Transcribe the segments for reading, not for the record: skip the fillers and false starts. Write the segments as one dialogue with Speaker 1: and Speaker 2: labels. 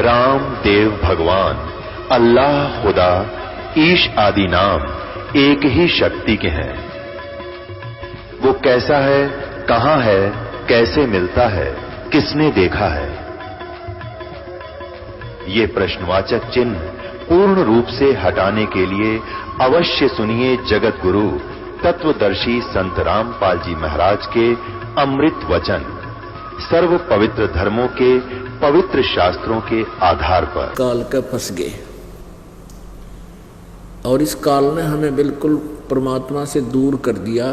Speaker 1: राम देव भगवान, अल्लाह खुदा, ईश आदि नाम एक ही शक्ति के हैं। वो कैसा है, कहां है, कैसे मिलता है, किसने देखा है? ये प्रश्नवाचक चिन्ह पूर्ण रूप से हटाने के लिए अवश्य सुनिए जगत गुरु तत्वदर्शी संत रामपाल जी महाराज के अमृत वचन, सर्व पवित्र धर्मों के पवित्र शास्त्रों के आधार पर।
Speaker 2: काल के फंस गए और इस काल ने हमें बिल्कुल परमात्मा से दूर कर दिया,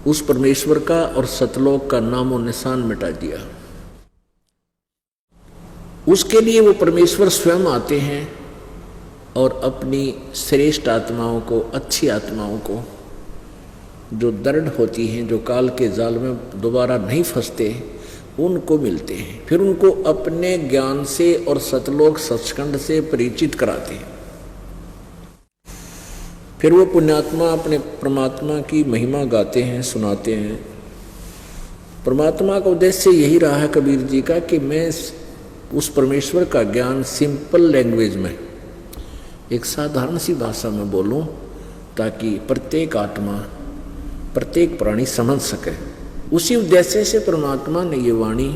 Speaker 2: उस परमेश्वर का और सतलोक का नामो निशान मिटा दिया। उसके लिए वो परमेश्वर स्वयं आते हैं और अपनी श्रेष्ठ आत्माओं को, अच्छी आत्माओं को, जो दृढ़ होती हैं, जो काल के जाल में दोबारा नहीं फंसते, उनको मिलते हैं। फिर उनको अपने ज्ञान से और सतलोक सचखंड से परिचित कराते हैं। फिर वो पुण्यात्मा अपने परमात्मा की महिमा गाते हैं, सुनाते हैं। परमात्मा का उद्देश्य यही रहा है कबीर जी का कि मैं उस परमेश्वर का ज्ञान सिंपल लैंग्वेज में, एक साधारण सी भाषा में बोलूं, ताकि प्रत्येक आत्मा, प्रत्येक प्राणी समझ सके। उसी उद्देश्य से परमात्मा ने ये वाणी,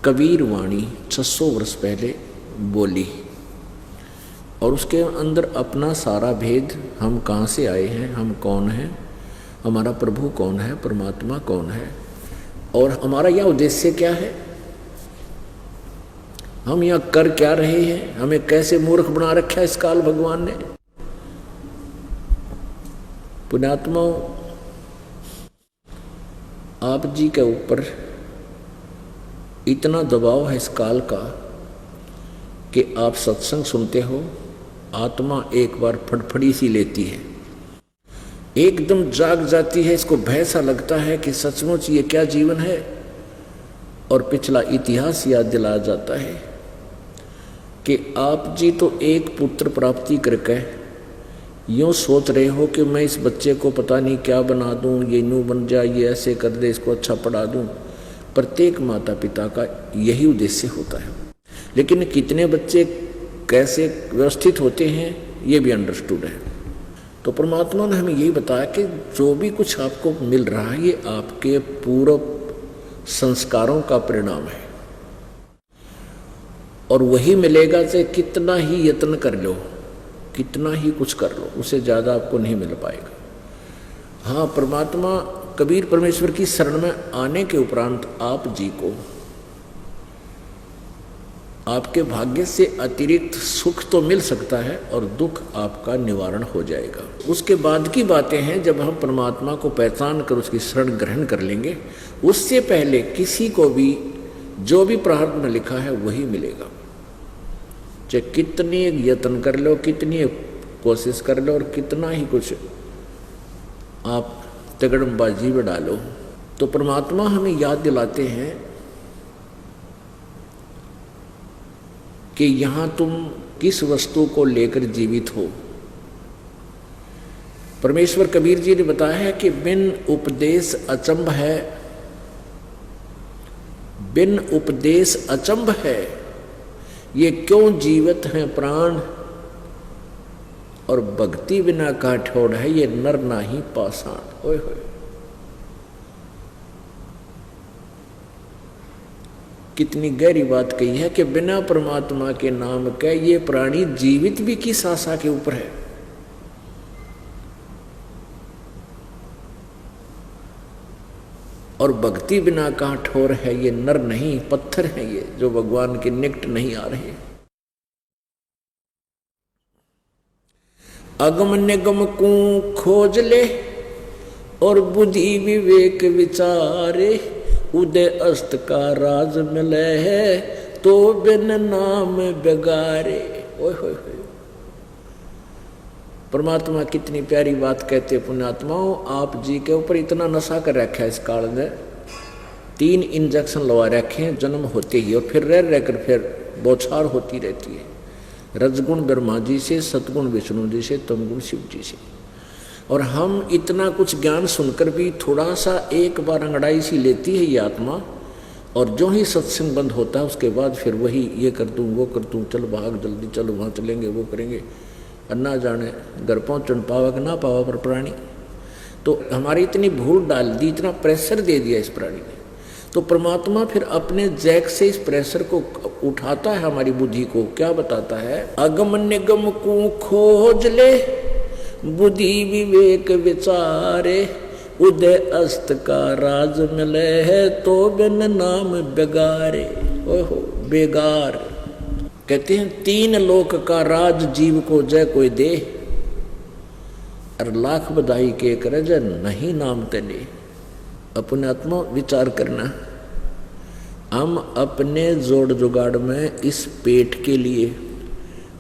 Speaker 2: कबीर वाणी 600 वर्ष पहले बोली और उसके अंदर अपना सारा भेद, हम कहाँ से आए हैं, हम कौन हैं, हमारा प्रभु कौन है, परमात्मा कौन है और हमारा यह उद्देश्य क्या है, हम यहाँ कर क्या रहे हैं, हमें कैसे मूर्ख बना रखा है इस काल भगवान ने। पुण्यात्माओं, आप जी के ऊपर इतना दबाव है इस काल का कि आप सत्संग सुनते हो, आत्मा एक बार फड़फड़ी सी लेती है, एकदम जाग जाती है, इसको भय सा लगता है कि सचमुच ये क्या जीवन है, और पिछला इतिहास याद दिलाया जाता है कि आप जी तो एक पुत्र प्राप्ति करके यूँ सोच रहे हो कि मैं इस बच्चे को पता नहीं क्या बना दूँ, ये यूँ बन जाए, ये ऐसे कर दे, इसको अच्छा पढ़ा दूँ। प्रत्येक माता पिता का यही उद्देश्य होता है, लेकिन कितने बच्चे कैसे व्यवस्थित होते हैं ये भी अंडरस्टूड है। तो परमात्मा ने हमें यही बताया कि जो भी कुछ आपको मिल रहा है ये आपके पूर्व संस्कारों का परिणाम है और वही मिलेगा चाहे कितना ही यत्न कर लो, कितना ही कुछ कर लो, उससे ज़्यादा आपको नहीं मिल पाएगा। हाँ, परमात्मा कबीर परमेश्वर की शरण में आने के उपरांत आप जी को आपके भाग्य से अतिरिक्त सुख तो मिल सकता है और दुख आपका निवारण हो जाएगा। उसके बाद की बातें हैं जब हम परमात्मा को पहचान कर उसकी शरण ग्रहण कर लेंगे। उससे पहले किसी को भी जो भी प्रारब्ध में लिखा है वही मिलेगा, चाहे कितनी यत्न कर लो, कितनी कोशिश कर लो और कितना ही कुछ आप तगड़मबाजी में डालो। तो परमात्मा हमें याद दिलाते हैं कि यहाँ तुम किस वस्तु को लेकर जीवित हो। परमेश्वर कबीर जी ने बताया है कि बिन उपदेश अचंभ है, बिन उपदेश अचंभ है, ये क्यों जीवित हैं प्राण, और भक्ति बिना का ठोड़ है, ये नर नाही पाषाण। ओए होए, कितनी गहरी बात कही है कि बिना परमात्मा के नाम के ये प्राणी जीवित भी किस आशा के ऊपर है। और भक्ति बिना कहाँ ठोर है, ये नर नहीं पत्थर है, ये जो भगवान के निकट नहीं आ रहे। अगम निगम को खोज ले और बुद्धि विवेक विचारे, उदय अस्त का राज मिले है तो बिन नाम बेगारे। ओए होए होए, परमात्मा कितनी प्यारी बात कहते। पुण्यात्माओं, आप जी के ऊपर इतना नशा कर रखा है इस काल ने, 3 इंजेक्शन लगा रखे हैं जन्म होते ही, और फिर रह रहकर फिर बौछार होती रहती है, रजगुण ब्रह्मा जी से, सतगुण विष्णु जी से, तमगुण शिव जी से। और हम इतना कुछ ज्ञान सुनकर भी थोड़ा सा एक बार अंगड़ाई सी लेती है ये आत्मा और जो ही सत्संग बंद होता है उसके बाद फिर वही ये कर दूँ वो कर दूँ, चल भाग जल्दी, चलो वहाँ चलेंगे वो करेंगे, ना जाने घर पहुँचन पावा कि ना पावा पर प्राणी। तो हमारी इतनी भूल डाल दी, इतना प्रेशर दे दिया इस प्राणी ने। तो परमात्मा फिर अपने जैक से इस प्रेशर को उठाता है, हमारी बुद्धि को क्या बताता है, अगम निगम को खोज ले बुद्धि विवेक विचारे, उदय अस्त का राज मिले है तो बिन नाम बेगारे। ओहो बेगार कहते हैं 3 लोक का राज जीव को जय कोई दे, और लाख बधाई के करे जय नहीं नाम तेने। अपने आत्मा विचार करना, हम अपने जोड़ जुगाड़ में इस पेट के लिए,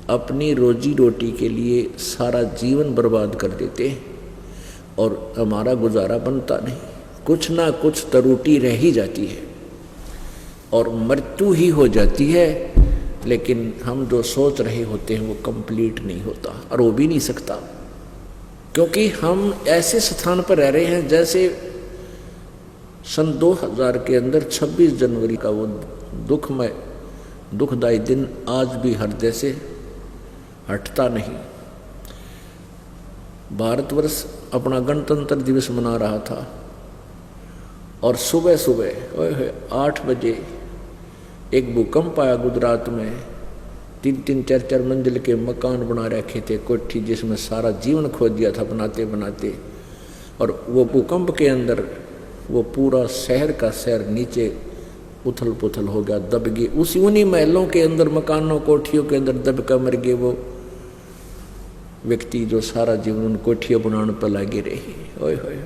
Speaker 2: अपनी रोजी रोटी के लिए सारा जीवन बर्बाद कर देते हैं और हमारा गुजारा बनता नहीं, कुछ ना कुछ त्रुटि रह ही जाती है और मृत्यु ही हो जाती है, लेकिन हम जो सोच रहे होते हैं वो कंप्लीट नहीं होता और हो भी नहीं सकता, क्योंकि हम ऐसे स्थान पर रह रहे हैं जैसे सन 2000 के अंदर 26 जनवरी का वो दुखदायी दिन आज भी हृदय से हटता नहीं। भारतवर्ष अपना गणतंत्र दिवस मना रहा था और सुबह सुबह 8 बजे एक भूकंप आया गुजरात में। 3-3, 4-4 मंजिल के मकान बना रखे थे, कोठी, जिसमें सारा जीवन खो दिया था बनाते बनाते। और वो भूकंप के अंदर वो पूरा शहर का शहर नीचे उथल पुथल हो गया, दब गए। उन्हीं महलों के अंदर, मकानों कोठियों के अंदर दब कर मर गए वो व्यक्ति जो सारा जीवन उन कोठियों बनाने पर लगे रहे। ओए होए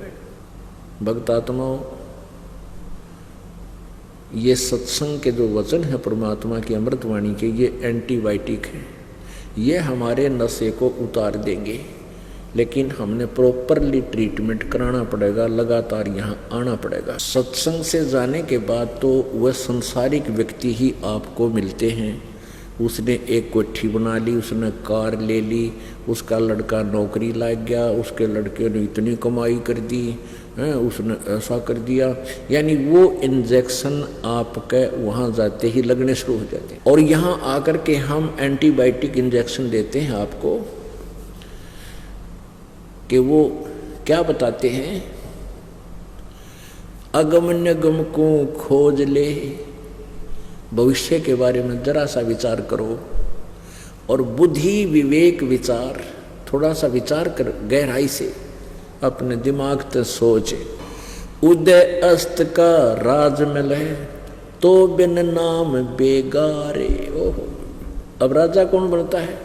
Speaker 2: भक्त आत्माओं, ये सत्संग के जो वचन है परमात्मा की अमृतवाणी के, ये एंटीबायोटिक है, ये हमारे नशे को उतार देंगे। लेकिन हमने प्रॉपरली ट्रीटमेंट कराना पड़ेगा, लगातार यहाँ आना पड़ेगा। सत्संग से जाने के बाद तो वह संसारिक व्यक्ति ही आपको मिलते हैं। उसने एक कोठी बना ली, उसने कार ले ली, उसका लड़का नौकरी लग गया, उसके लड़के ने इतनी कमाई कर दी है, उसने ऐसा कर दिया, यानी वो इंजेक्शन आपके वहाँ जाते ही लगने शुरू हो जाते हैं। और यहाँ आकर के हम एंटीबायोटिक इंजेक्शन देते हैं आपको, कि वो क्या बताते हैं, अगम निगम को खोज ले, भविष्य के बारे में जरा सा विचार करो, और बुद्धि विवेक विचार, थोड़ा सा विचार कर गहराई से अपने दिमाग से सोचे। उदय अस्त का राज मिले तो बिन नाम बेगारे। ओहो, अब राजा कौन बनता है?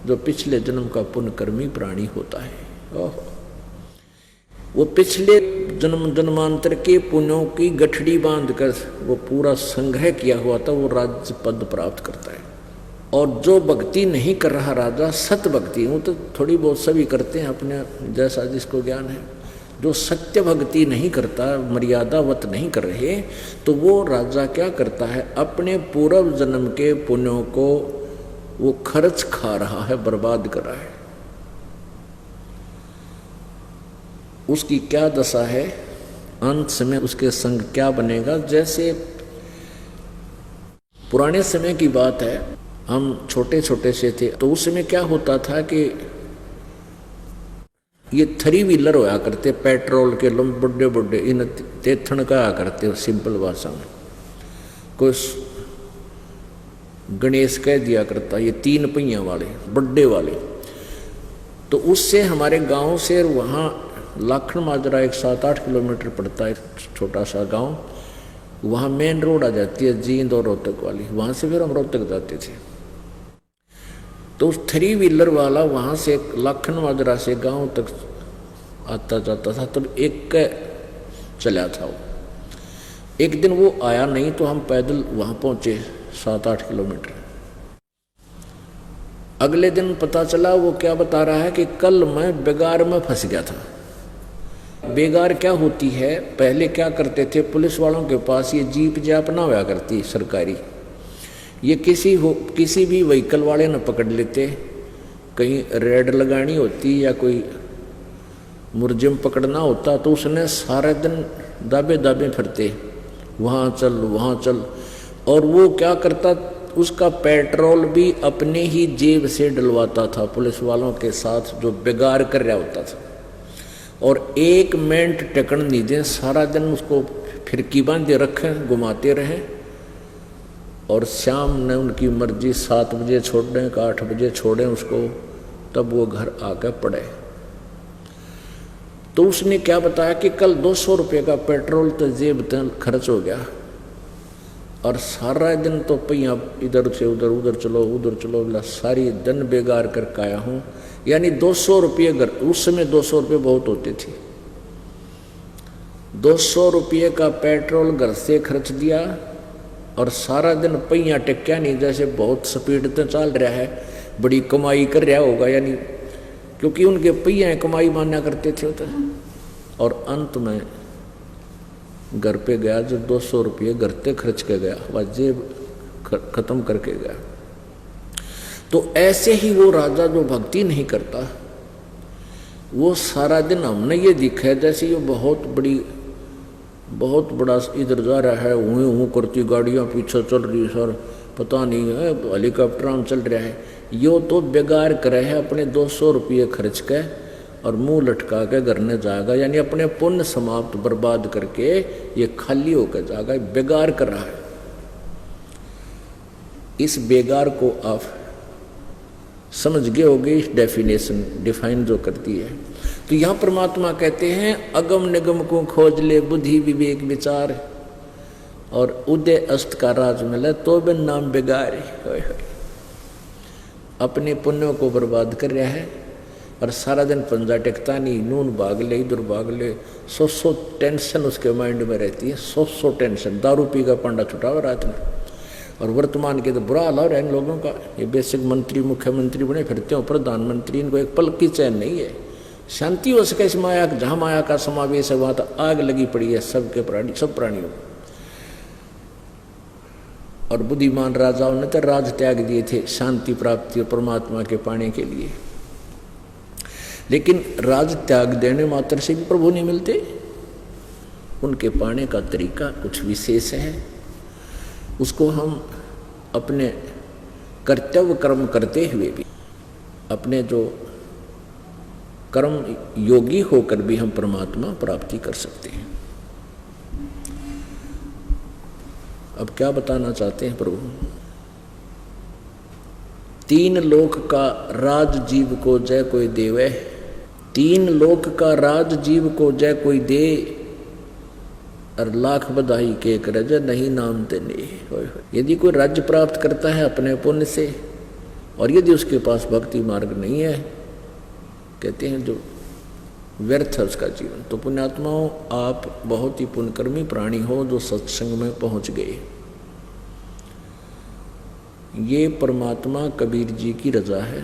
Speaker 2: जो पिछले जन्म का पुण्यकर्मी प्राणी होता है। ओहो, वो पिछले जन्मांतर के पुण्यों की गठड़ी बांधकर वो पूरा संग्रह किया हुआ था, वो राज्य पद प्राप्त करता है। और जो भक्ति नहीं कर रहा राजा, सत भक्ति, वो तो थोड़ी बहुत सभी करते हैं अपने जैसा जिसको ज्ञान है, जो सत्य भक्ति नहीं करता, मर्यादावत नहीं कर रहे, तो वो राजा क्या करता है, अपने पूर्व जन्म के पुण्यों को वो खर्च खा रहा है, बर्बाद कर रहा है। उसकी क्या दशा है, अंत समय उसके संग क्या बनेगा। जैसे पुराने समय की बात है, हम छोटे छोटे से थे, तो उस समय क्या होता था कि ये 3 व्हीलर होया करते, पेट्रोल के बड़े बड़े, इन तेथन कहा करते सिंपल भाषा में, कोई गणेश कह दिया करता, ये 3 पहिया वाले बड़े वाले। तो उससे हमारे गांव से वहाँ लाखन माजरा एक 7-8 किलोमीटर पड़ता है, छोटा सा गांव, वहाँ मेन रोड आ जाती है जींद और रोहतक वाली, वहाँ से फिर हम रोहतक जाते थे। तो उस 3 व्हीलर वाला वहाँ से लाखन माजरा से गांव तक आता जाता था, तब एक चला था वो। एक दिन वो आया नहीं तो हम पैदल वहाँ पहुँचे 7-8 किलोमीटर। अगले दिन पता चला वो क्या बता रहा है कि कल मैं बेगार में फंस गया था। बेगार क्या होती है, पहले क्या करते थे, पुलिस वालों के पास ये जीप जाप ना हुआ करती सरकारी, ये किसी भी व्हीकल वाले न पकड़ लेते, कहीं रेड लगानी होती या कोई मुर्जिम पकड़ना होता, तो उसने सारे दिन दाबे दाबे फिरते, वहाँ चल वहाँ चल। और वो क्या करता, उसका पेट्रोल भी अपने ही जेब से डलवाता था पुलिस वालों के साथ जो बेगार कर रहा होता था। और 1 मिनट टेकन नहीं दें, सारा दिन उसको फिरकी बांधे रखें, घुमाते रहें। और शाम ने उनकी मर्जी 7 बजे छोड़ें का 8 बजे छोड़ें उसको, तब वो घर आकर पड़े। तो उसने क्या बताया कि कल 200 रुपये का पेट्रोल तो जेब खर्च हो गया, और सारा दिन तो पहिया इधर से उधर, उधर चलो उधर चलो, बोला सारी दिन बेगार करके आया हूँ। यानी 200 रुपये घर, उस समय 200 रुपये बहुत होते थे। 200 रुपये का पेट्रोल घर से खर्च दिया, और सारा दिन पहिया टेक्या नहीं, जैसे बहुत स्पीड से चल रहा है, बड़ी कमाई कर रहा होगा, यानी क्योंकि उनके पहिया कमाई माना करते थे। और अंत में घर पे गया, जो 200 रुपये घर पे खर्च के गया, वह जेब खत्म करके गया। तो ऐसे ही वो राजा जो भक्ति नहीं करता, वो सारा दिन हमने ये दिखा है जैसे ये बहुत बड़ा इधर जा रहा है, ऊँ करती गाड़ियाँ पीछे चल रही सर, पता नहीं है हेलीकॉप्टर में चल रहा है। यो तो बेगार करे है अपने 200 रुपये खर्च के, और मुंह लटका के घर ने जाएगा, यानी अपने पुण्य समाप्त बर्बाद करके ये खाली होकर जाएगा, बेगार कर रहा है। इस बेगार को आप समझ गए होगे, इस डेफिनेशन डिफाइन जो करती है। तो यहाँ परमात्मा कहते हैं अगम निगम को खोज ले बुद्धि विवेक विचार, और उदय अस्त का राज मिले तो बिन नाम बेगार। अपने पुण्यों को बर्बाद कर रहा है, और सारा दिन पंजा टेकता नहीं, नून भाग ले इधर भाग ले, 100 टेंशन उसके माइंड में रहती है, 100 टेंशन। दारू पी का पांडा छुटा हुआ रात में। और वर्तमान के तो बुरा हाल हो रहा है इन लोगों का। ये बेसिक मंत्री मुख्यमंत्री बने फिरते हो, प्रधानमंत्री, इनको एक पल की चैन नहीं है, शांति हो सके। इस माया, जहाँ माया का समावेश है वहाँ तो आग लगी पड़ी है सबके प्राणी, सब प्राणियों। और बुद्धिमान राजाओं ने तो राज त्याग दिए थे शांति प्राप्ति और परमात्मा के पाने के लिए। लेकिन राज त्याग देने मात्र से भी प्रभु नहीं मिलते, उनके पाने का तरीका कुछ विशेष है। उसको हम अपने कर्तव्य कर्म करते हुए भी, अपने जो कर्म योगी होकर भी हम परमात्मा प्राप्ति कर सकते हैं। अब क्या बताना चाहते हैं प्रभु? 3 लोक का राज जीव को जय कोई देवे, 3 लोक का राज जीव को जय कोई दे, और लाख बधाई के कर जय नहीं नाम तेने। यदि कोई राज्य प्राप्त करता है अपने पुण्य से, और यदि उसके पास भक्ति मार्ग नहीं है, कहते हैं जो व्यर्थ है उसका जीवन। तो पुण्यात्माओं, आप बहुत ही पुण्यकर्मी प्राणी हो जो सत्संग में पहुंच गए। ये परमात्मा कबीर जी की रजा है,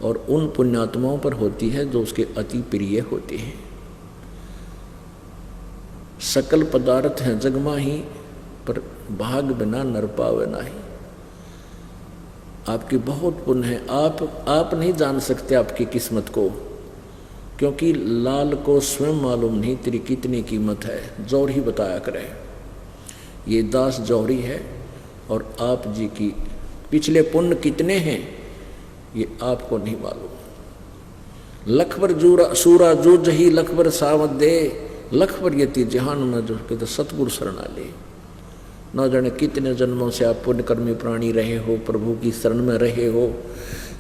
Speaker 2: और उन पुण्यात्माओं पर होती है जो उसके अति प्रिय होते हैं। सकल पदार्थ हैं जग माही, पर भाग बिना नर पावे नाही। आपकी बहुत पुण्य है, आप नहीं जान सकते आपकी किस्मत को, क्योंकि लाल को स्वयं मालूम नहीं तेरी कितनी कीमत है, जौहरी ही बताया करे। ये दास जौहरी है, और आप जी की पिछले पुण्य कितने हैं ये आपको नहीं मालूम। लखबर सूरा जो जही लखबर सावत दे, लखबर यति जहान में जो कहते सतगुरु शरणा ले। न जाने कितने जन्मों से आप पुण्यकर्मी प्राणी रहे हो, प्रभु की शरण में रहे हो,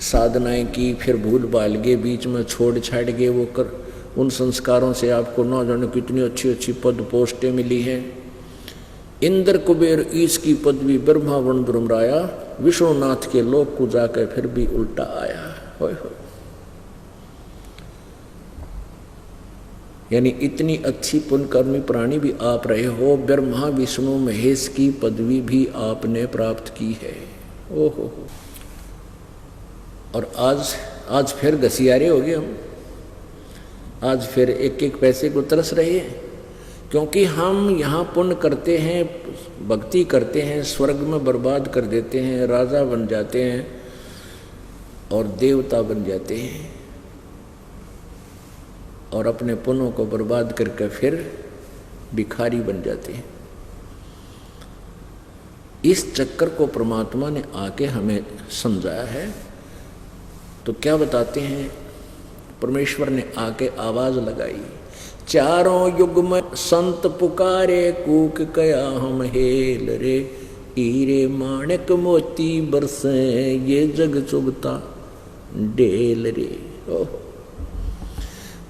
Speaker 2: साधनाएं की, फिर भूल भाल गए, बीच में छोड़ छाड़ गए वो कर, उन संस्कारों से आपको न जाने कितनी अच्छी अच्छी पद पोस्टें मिली हैं। इंद्र कुबेर ईश की पदवी, ब्रह्मा वरुण ब्रह्मराया, विष्णुनाथ के लोक को जाकर फिर भी उल्टा आया। होय होय। यानी इतनी अच्छी पुण्यकर्मी प्राणी भी आप रहे हो, ब्रह्मा विष्णु महेश की पदवी भी आपने प्राप्त की है। ओहो। और आज फिर घसियारे हो गए हम, आज फिर एक एक पैसे को तरस रहे हैं, क्योंकि हम यहाँ पुण्य करते हैं, भक्ति करते हैं, स्वर्ग में बर्बाद कर देते हैं, राजा बन जाते हैं और देवता बन जाते हैं, और अपने पुण्यों को बर्बाद करके फिर भिखारी बन जाते हैं। इस चक्कर को परमात्मा ने आके हमें समझाया है। तो क्या बताते हैं, परमेश्वर ने आके आवाज लगाई, चारों युग में संत पुकारे, कूक कया हम हेल रे, हीरे माणिक मोती बरसे, ये जग चुभता डेल रे।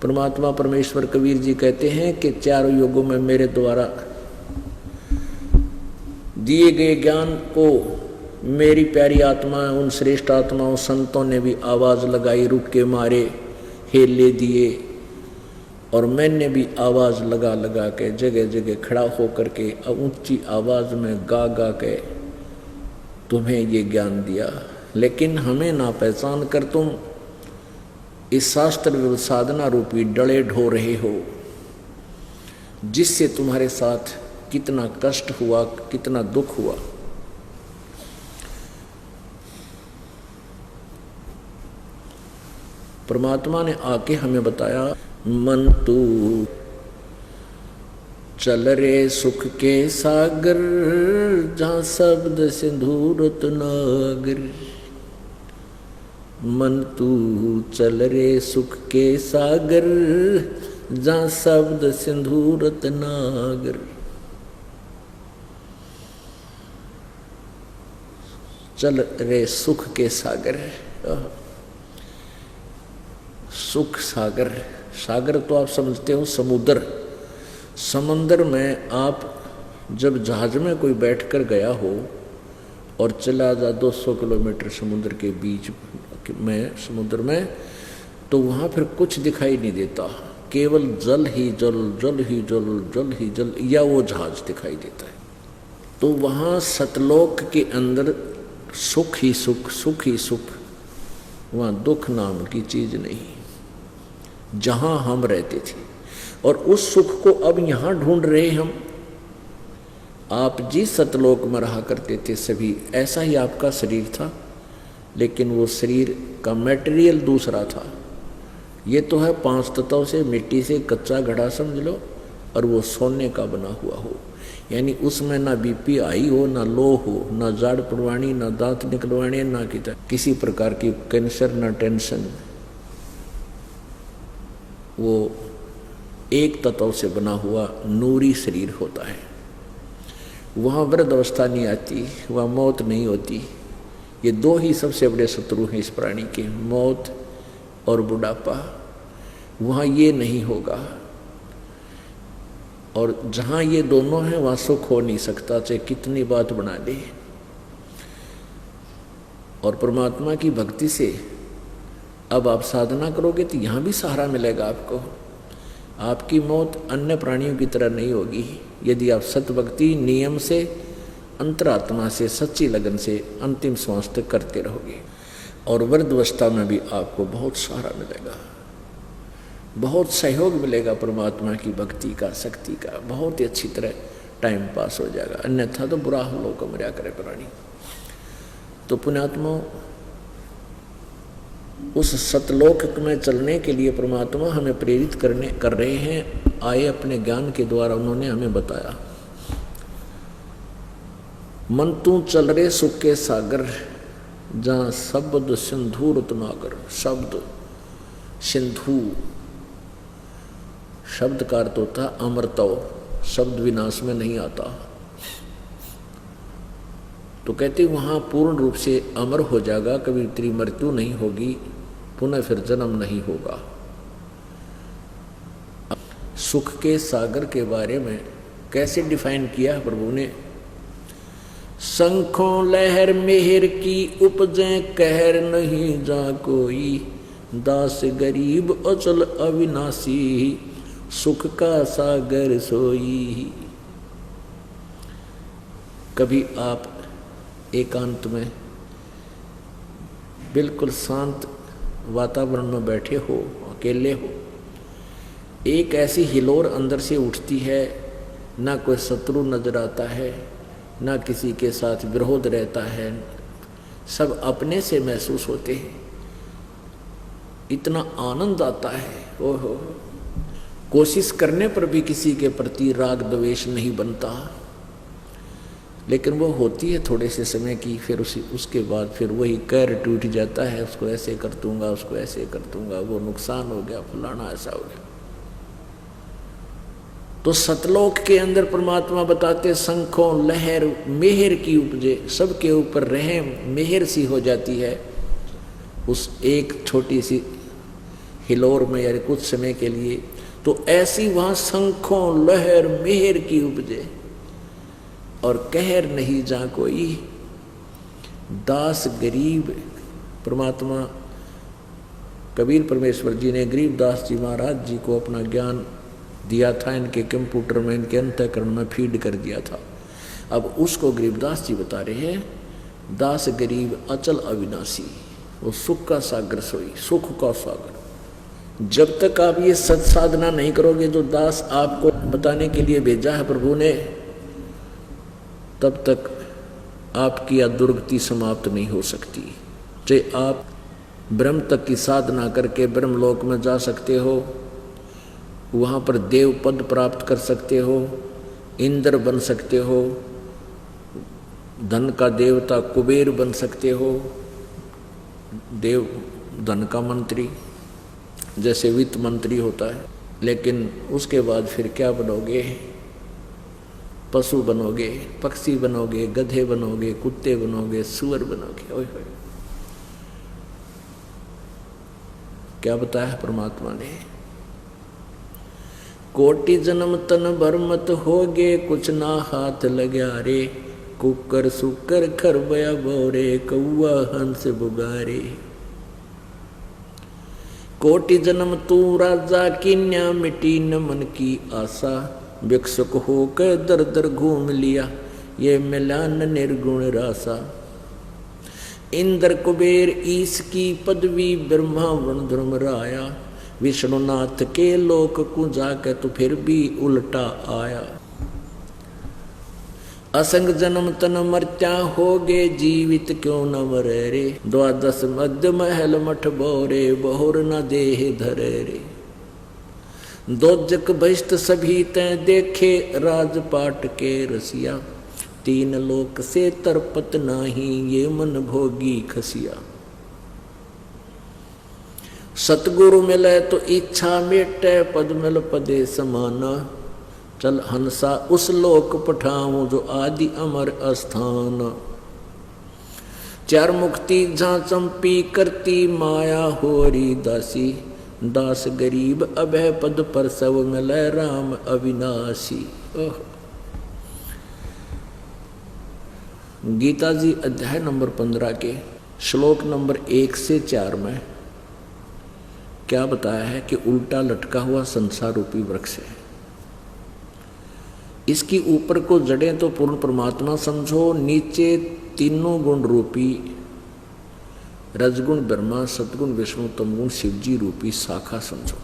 Speaker 2: परमात्मा परमेश्वर कबीर जी कहते हैं कि चारों युगों में मेरे द्वारा दिए गए ज्ञान को मेरी प्यारी आत्मा, उन श्रेष्ठ आत्माओं संतों ने भी आवाज लगाई, रुक के मारे, हेले दिए, और मैंने भी आवाज लगा लगा के जगह जगह खड़ा होकर के ऊंची आवाज में गा गा के तुम्हें ये ज्ञान दिया। लेकिन हमें ना पहचान कर तुम इस शास्त्र साधना रूपी डले ढो रहे हो, जिससे तुम्हारे साथ कितना कष्ट हुआ, कितना दुख हुआ। परमात्मा ने आके हमें बताया, मन तू चल रे सुख के सागर, जहाँ शब्द सिंधूरत नागर। मन तू चल रे सुख के सागर, जहाँ शब्द सिंधूरत नागर। चल रे सुख के सागर, सुख सागर, सागर तो आप समझते हो समुद्र। समंदर में आप जब जहाज में कोई बैठकर गया हो और चला जा 200 किलोमीटर समुद्र के बीच में, समुद्र में, तो वहाँ फिर कुछ दिखाई नहीं देता, केवल जल ही जल, जल ही जल, जल ही जल, या वो जहाज दिखाई देता है। तो वहाँ सतलोक के अंदर सुख ही सुख, सुख ही सुख, वहाँ दुख नाम की चीज नहीं, जहाँ हम रहते थे। और उस सुख को अब यहाँ ढूंढ रहे हम। आप जिस सतलोक में रहा करते थे सभी, ऐसा ही आपका शरीर था, लेकिन वो शरीर का मटेरियल दूसरा था। ये तो है 5 तत्वों से, मिट्टी से कच्चा घड़ा समझ लो, और वो सोने का बना हुआ हो, यानी उसमें ना बीपी आई हो, ना लो हो, ना जाड़ पड़वानी, ना दांत निकलवाने, ना किसी प्रकार की कैंसर, ना टेंशन। वो एक तत्व से बना हुआ नूरी शरीर होता है। वहाँ वृद्ध अवस्था नहीं आती, वहाँ मौत नहीं होती। ये दो ही सबसे बड़े शत्रु हैं इस प्राणी के, मौत और बुढ़ापा। वहाँ ये नहीं होगा, और जहाँ ये दोनों हैं वहाँ सुख हो नहीं सकता, चाहे कितनी बात बना दे। और परमात्मा की भक्ति से अब आप साधना करोगे तो यहाँ भी सहारा मिलेगा आपको। आपकी मौत अन्य प्राणियों की तरह नहीं होगी, यदि आप सत भक्ति नियम से, अंतरात्मा से, सच्ची लगन से अंतिम श्वास तक करते रहोगे। और वृद्धावस्था में भी आपको बहुत सहारा मिलेगा, बहुत सहयोग मिलेगा परमात्मा की भक्ति का, शक्ति का। बहुत ही अच्छी तरह टाइम पास हो जाएगा, अन्यथा तो बुरा लोग मर्या करे प्राणी। तो पुण्यात्मा, उस सतलोक में चलने के लिए परमात्मा हमें प्रेरित कर रहे हैं। आए अपने ज्ञान के द्वारा उन्होंने हमें बताया, मन तू चल रे सुख के सागर, जहाँ शब्द सिंधु रत्नाकर। शब्द सिंधु, शब्द का अर्थ होता अमरतव, शब्द विनाश में नहीं आता। तो कहते वहाँ पूर्ण रूप से अमर हो जाएगा, कभी तेरी मृत्यु नहीं होगी, पुनः फिर जन्म नहीं होगा। सुख के सागर के बारे में कैसे डिफाइन किया प्रभु ने, शंखों लहर मेहर की उपजे कहर नहीं जा कोई, दास गरीब अचल अविनाशी सुख का सागर सोई। कभी आप एकांत में बिल्कुल शांत वातावरण में बैठे हो, अकेले हो, एक ऐसी हिलोर अंदर से उठती है, ना कोई शत्रु नजर आता है, ना किसी के साथ विरोध रहता है, सब अपने से महसूस होते हैं, इतना आनंद आता है। ओहो, कोशिश करने पर भी किसी के प्रति राग द्वेष नहीं बनता, लेकिन वो होती है थोड़े से समय की, फिर उसके बाद फिर वही कैर टूट जाता है, उसको ऐसे कर दूंगा, उसको ऐसे कर दूंगा, वो नुकसान हो गया, फलाना ऐसा हो गया। तो सतलोक के अंदर परमात्मा बताते शंखों लहर मेहर की उपजे, सबके ऊपर रहम मेहर सी हो जाती है उस एक छोटी सी हिलोर में यानी कुछ समय के लिए। तो ऐसी वहां शंखों लहर मेहर की उपजे और कहर नहीं जा कोई। दास गरीब, परमात्मा कबीर परमेश्वर जी ने गरीब दास जी महाराज जी को अपना ज्ञान दिया था, इनके कंप्यूटर में, इनके अंतःकरण में फीड कर दिया था। अब उसको गरीबदास जी बता रहे हैं, दास गरीब अचल अविनाशी, वो सुख का सागर सोई, सुख का सागर। जब तक आप ये सत साधना नहीं करोगे जो दास आपको बताने के लिए भेजा है प्रभु ने, तब तक आपकी दुर्गति समाप्त नहीं हो सकती। चाहे आप ब्रह्म तक की साधना करके ब्रह्मलोक में जा सकते हो, वहाँ पर देव पद प्राप्त कर सकते हो, इंद्र बन सकते हो, धन का देवता कुबेर बन सकते हो, देव धन का मंत्री जैसे वित्त मंत्री होता है। लेकिन उसके बाद फिर क्या बनोगे? पशु बनोगे, पक्षी बनोगे, गधे बनोगे, कुत्ते बनोगे, सुअर बनोगे। ओए होए, क्या बताया परमात्मा ने? कोटि जन्म तन भर मत होगे, कुछ ना हाथ लग्या रे, कुकर सुकर खरबया बोरे, कौआ हंस बुगारे। कोटि जन्म तू राजा कीन्या, मिटी न मन की आशा, भिक्षुक होकर दर दर घूम लिया, ये मिला न निर्गुण रासा। इंद्र कुबेर ईश की पदवी, ब्रह्मा वरुण धर्म राया, विष्णुनाथ के लोक को जाकर तो फिर भी उल्टा आया। असंग जन्म तन मर्त्या होगे, जीवित क्यों न मरे रे, द्वादश मध्य महल मठ बोरे, बहुर न देह धरे रे। दोजक बहिष्ट सभी तय देखे, राजपाट के रसिया, तीन लोक से तरपत नाही, ये मन भोगी खसिया। सतगुरु मिले तो इच्छा मेटे, पद मिल पदे समाना, चल हंसा उस लोक पठाऊं जो आदि अमर स्थान। चार मुक्ति जहाँ चंपी करती, माया होरी दासी, दास गरीब अभय पद पर सब मिले, राम अविनाशी। गीता जी अध्याय नंबर 15 के श्लोक नंबर 1 से 4 में क्या बताया है कि उल्टा लटका हुआ संसार रूपी वृक्ष है। इसकी ऊपर को जड़ें तो पूर्ण परमात्मा समझो, नीचे तीनों गुण रूपी रजगुण ब्रह्मा, सतगुण विष्णु, तमगुण शिवजी रूपी शाखा समझो,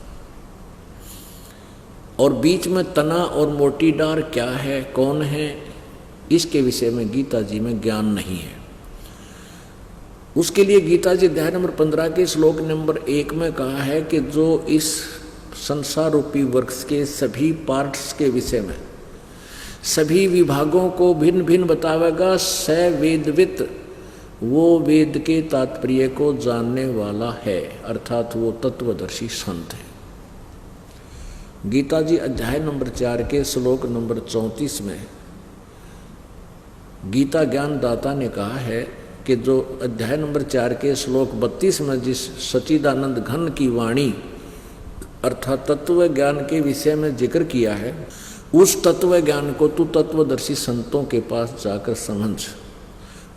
Speaker 2: और बीच में तना और मोटी डार क्या है, कौन है, इसके विषय में गीता जी में ज्ञान नहीं है। उसके लिए गीता जी अध्याय नंबर 15 के श्लोक नंबर 1 में कहा है कि जो इस संसार रूपी वृक्ष के सभी पार्ट्स के विषय में, सभी विभागों को भिन्न भिन्न बतावेगा, स वेदवित, वो वेद के तात्पर्य को जानने वाला है, अर्थात वो तत्वदर्शी संत है। गीता जी अध्याय नंबर 4 के श्लोक नंबर 34 में गीता ज्ञान दाता ने कहा है कि जो अध्याय नंबर 4 के श्लोक 32 में जिस सच्चिदानंद घन की वाणी अर्थात तत्व ज्ञान के विषय में जिक्र किया है, उस तत्व ज्ञान को तू तत्वदर्शी संतों के पास जाकर समझ,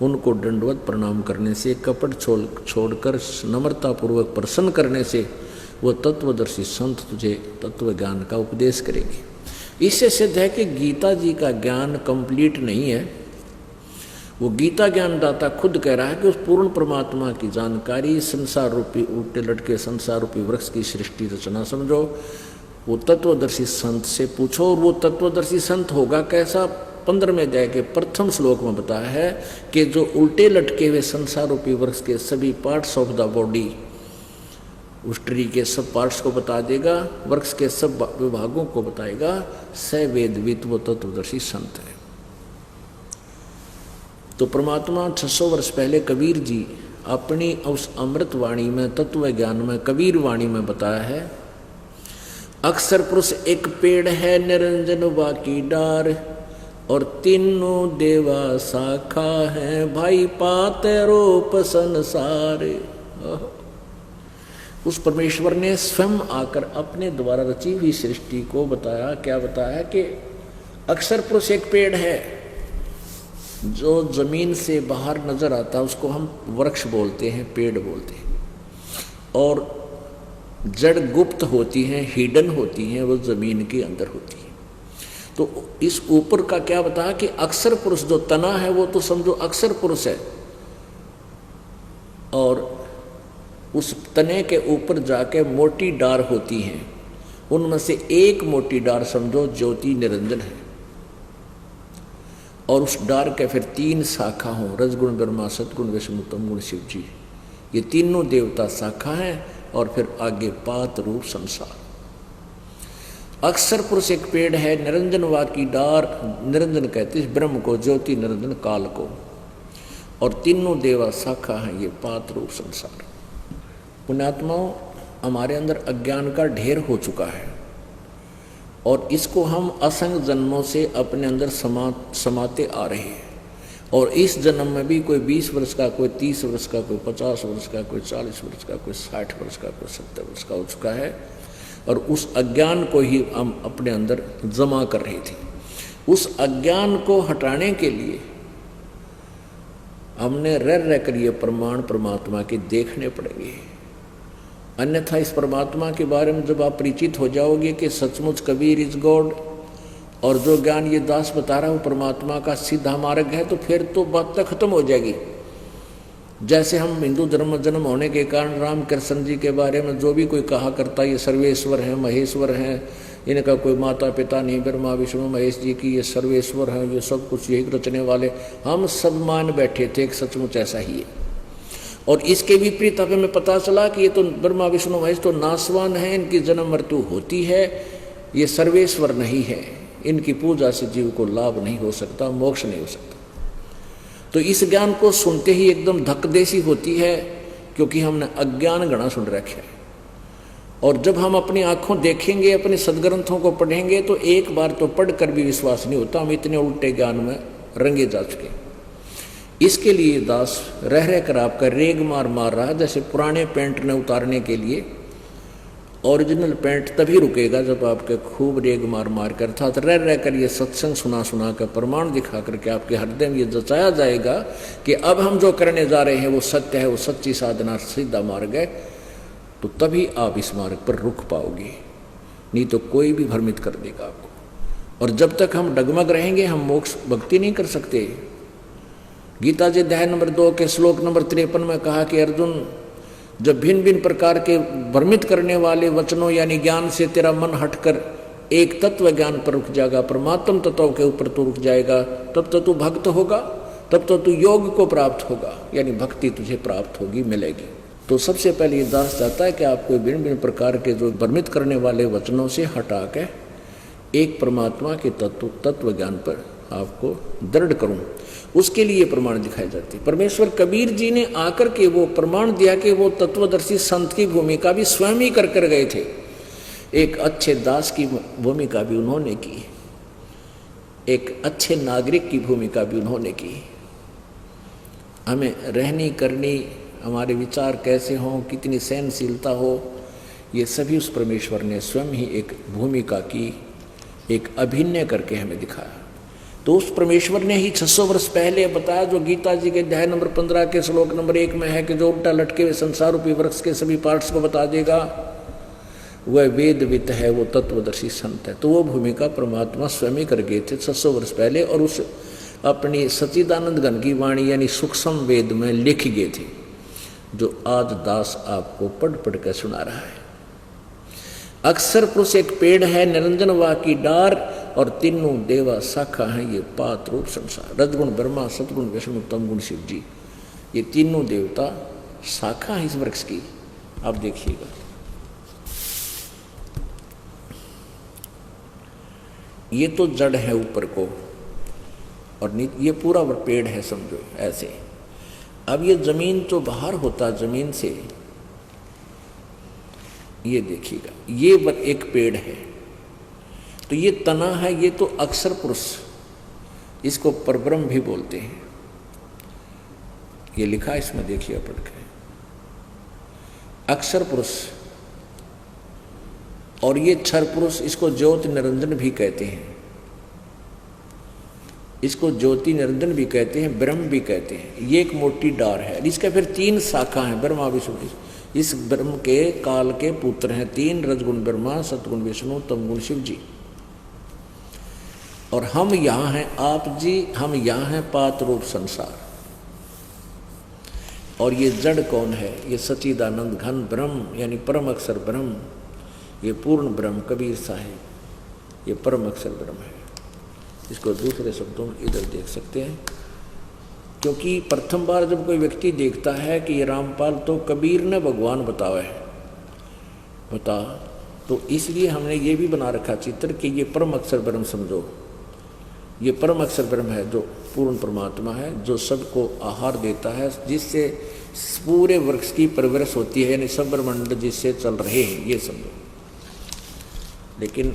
Speaker 2: उनको दंडवत प्रणाम करने से, कपट छोड़कर नम्रतापूर्वक प्रसन्न करने से वो तत्वदर्शी संत तुझे तत्व ज्ञान का उपदेश करेंगे। इससे सिद्ध है कि गीता जी का ज्ञान कंप्लीट नहीं है। वो गीता ज्ञान दाता खुद कह रहा है कि उस पूर्ण परमात्मा की जानकारी, संसार रूपी उल्टे लटके संसार रूपी वृक्ष की सृष्टि रचना समझो, वो तत्वदर्शी संत से पूछो। और वो तत्वदर्शी संत होगा कैसा? 15वें अध्याय के प्रथम श्लोक में बताया है कि जो उल्टे लटके हुए संसार रूपी वृक्ष के सभी पार्ट्स ऑफ द बॉडी, उस ट्री के सब पार्ट्स को बता देगा, वृक्ष के सब विभागों को बताएगा, स वेदवित वो तत्वदर्शी संत है। तो परमात्मा 600 वर्ष पहले कबीर जी अपनी उस अमृत वाणी में, तत्व ज्ञान में, कबीर वाणी में बताया है, अक्षर पुरुष एक पेड़ है, निरंजन बाकी डार, और तीनों देवा शाखा है, भाई पाते रूप संसार। उस परमेश्वर ने स्वयं आकर अपने द्वारा रची हुई सृष्टि को बताया। क्या बताया कि अक्षर पुरुष एक पेड़ है, जो जमीन से बाहर नजर आता है उसको हम वृक्ष बोलते हैं, पेड़ बोलते हैं, और जड़ गुप्त होती हैं, हिडन होती हैं, वो जमीन के अंदर होती है। तो इस ऊपर का क्या बताया कि अक्षर पुरुष जो तना है वो तो समझो अक्षर पुरुष है, और उस तने के ऊपर जाके मोटी डार होती हैं, उनमें से एक मोटी डार समझो ज्योति निरंजन है, और उस डार के फिर 3 शाखा हों, रजगुण ब्रह्मा, सतगुण विष्णु, तमगुण शिव जी, ये तीनों देवता शाखा हैं, और फिर आगे पात रूप संसार। अक्षर पुरुष एक पेड़ है, निरंजन वाकी डार, निरंजन कहते हैं ब्रह्म को, ज्योति निरंजन काल को, और तीनों देवा शाखा हैं, ये पात रूप संसार। पुण्यात्माओं, हमारे अंदर अज्ञान का ढेर हो चुका है, और इसको हम असंख्य जन्मों से अपने अंदर समाते आ रहे हैं, और इस जन्म में भी कोई 20 वर्ष का, कोई 30 वर्ष का, कोई 50 वर्ष का, कोई 40 वर्ष का, कोई 60 वर्ष का, कोई 70 वर्ष का हो चुका है, और उस अज्ञान को ही हम अपने अंदर जमा कर रहे थे। उस अज्ञान को हटाने के लिए हमने रह कर ये प्रमाण परमात्मा के देखने पड़ेंगे, अन्यथा इस परमात्मा के बारे में जब आप परिचित हो जाओगे कि सचमुच कबीर इज गॉड, और जो ज्ञान ये दास बता रहा है वो परमात्मा का सीधा मार्ग है, तो फिर तो बात तक खत्म हो जाएगी। जैसे हम हिंदू धर्म में जन्म होने के कारण राम कृष्ण जी के बारे में जो भी कोई कहा करता है ये सर्वेश्वर हैं, महेश्वर हैं, इनका कोई माता पिता नहीं, ब्रह्मा विष्णु महेश जी की ये सर्वेश्वर हैं, ये सब कुछ यही रचने वाले, हम सब मान बैठे थे, एक सचमुच ऐसा ही है। और इसके विपरीत हमें पता चला कि ये तो ब्रह्मा विष्णु महेश तो नासवान है, इनकी जन्म मृत्यु होती है, ये सर्वेश्वर नहीं है, इनकी पूजा से जीव को लाभ नहीं हो सकता, मोक्ष नहीं हो सकता। तो इस ज्ञान को सुनते ही एकदम धक्कदेसी होती है, क्योंकि हमने अज्ञान गणा सुन रखा है। और जब हम अपनी आंखों देखेंगे, अपने सदग्रंथों को पढ़ेंगे, तो एक बार तो पढ़कर भी विश्वास नहीं होता, हम इतने उल्टे ज्ञान में रंगे जा चुके। इसके लिए दास रह कर आपका रेग मार रहा है, जैसे पुराने पेंट ने उतारने के लिए ओरिजिनल पेंट तभी रुकेगा जब आपके खूब रेग मार कर, अर्थात रह कर ये सत्संग सुना कर, प्रमाण दिखा करके आपके हृदय में ये जचाया जाएगा कि अब हम जो करने जा रहे हैं वो सत्य है, वो सच्ची साधना, सीधा मार्ग है, तो तभी आप इस मार्ग पर रुक पाओगे, नहीं तो कोई भी भ्रमित कर देगा आपको। और जब तक हम डगमग रहेंगे हम मोक्ष भक्ति नहीं कर सकते। गीता जी अध्याय नंबर 2 के श्लोक नंबर 53 में कहा कि अर्जुन, जब भिन्न भिन्न प्रकार के भ्रमित करने वाले वचनों यानी ज्ञान से तेरा मन हटकर एक तत्व ज्ञान पर रुक जाएगा, परमात्म तत्व के ऊपर तो रुक जाएगा, तब तो तू भक्त होगा, तब तो तू योग को प्राप्त होगा, यानी भक्ति तुझे प्राप्त होगी, मिलेगी। तो सबसे पहले ये दास चाहता है कि आपको भिन्न भिन्न प्रकार के जो भ्रमित करने वाले वचनों से हटा के एक परमात्मा के तत्व ज्ञान पर आपको दृढ़ करूं, उसके लिए प्रमाण दिखाए जाते। परमेश्वर कबीर जी ने आकर के वो प्रमाण दिया कि वो तत्वदर्शी संत की भूमिका भी स्वयं ही कर गए थे, एक अच्छे दास की भूमिका भी उन्होंने की, एक अच्छे नागरिक की भूमिका भी उन्होंने की। हमें रहनी करनी, हमारे विचार कैसे हों, कितनी सहनशीलता हो, ये सभी उस परमेश्वर ने स्वयं ही एक भूमिका की, एक अभिनय करके हमें दिखाया। तो उस परमेश्वर ने ही 600 वर्ष पहले बताया, जो गीता जी के अध्याय नंबर 15 के श्लोक नंबर 1 में है कि जो उल्टा लटके हुए संसार रूपी वृक्ष के सभी पार्ट्स को बता देगा, वह वेदवित है, वो तत्वदर्शी संत है। तो वो भूमिका परमात्मा स्वयं ही कर गए थे 600 वर्ष पहले, और उस अपनी सच्चिदानंद घन की वाणी यानी सूक्ष्म वेद में लिख गए थे, जो आज दास आपको पढ़ कर सुना रहा है। अक्षर पुरुष एक पेड़ है, निरंजन वा की डार, और तीनों देवा शाखा हैं, ये पात रूप संसार। रजगुण ब्रह्मा, सतगुण विष्णु, तमगुण शिव जी, ये तीनों देवता शाखा है इस वृक्ष की। आप देखिएगा, ये तो जड़ है ऊपर को, और ये पूरा पेड़ है समझो ऐसे। अब ये जमीन तो बाहर होता, जमीन से ये देखिएगा, ये एक पेड़ है तो ये तना है, ये तो अक्षर पुरुष, इसको परब्रह्म भी बोलते हैं। ये लिखा है इसमें, देखिए पढ़ के, अक्षर पुरुष। और ये क्षर पुरुष, इसको ज्योति निरंजन भी कहते हैं, इसको ज्योति निरंजन भी कहते हैं, ब्रह्म भी कहते हैं। ये एक मोटी डार है। इसका फिर 3 शाखा है, ब्रह्मा विष्णु। इस ब्रह्म के काल के पुत्र हैं 3, रजगुण ब्रह्मा, सतगुण विष्णु, तमगुण शिव जी। और हम यहाँ हैं, आप जी, हम यहाँ हैं पात रूप संसार। और ये जड़ कौन है? ये सच्चिदानंद घन ब्रह्म, यानी परम अक्षर ब्रह्म। ये पूर्ण ब्रह्म, कबीर साहिब, ये परम अक्षर ब्रह्म है। इसको दूसरे शब्दों में इधर देख सकते हैं, क्योंकि प्रथम बार जब कोई व्यक्ति देखता है कि ये रामपाल तो कबीर ने भगवान बतावा है, बता, तो इसलिए हमने ये भी बना रखा चित्र कि ये परम अक्षर ब्रह्म समझो। ये परम अक्षर ब्रह्म है जो पूर्ण परमात्मा है, जो सबको आहार देता है, जिससे पूरे वृक्ष की परवरिश होती है, यानी सब ब्रह्मांड जिससे चल रहे हैं, ये समझो। लेकिन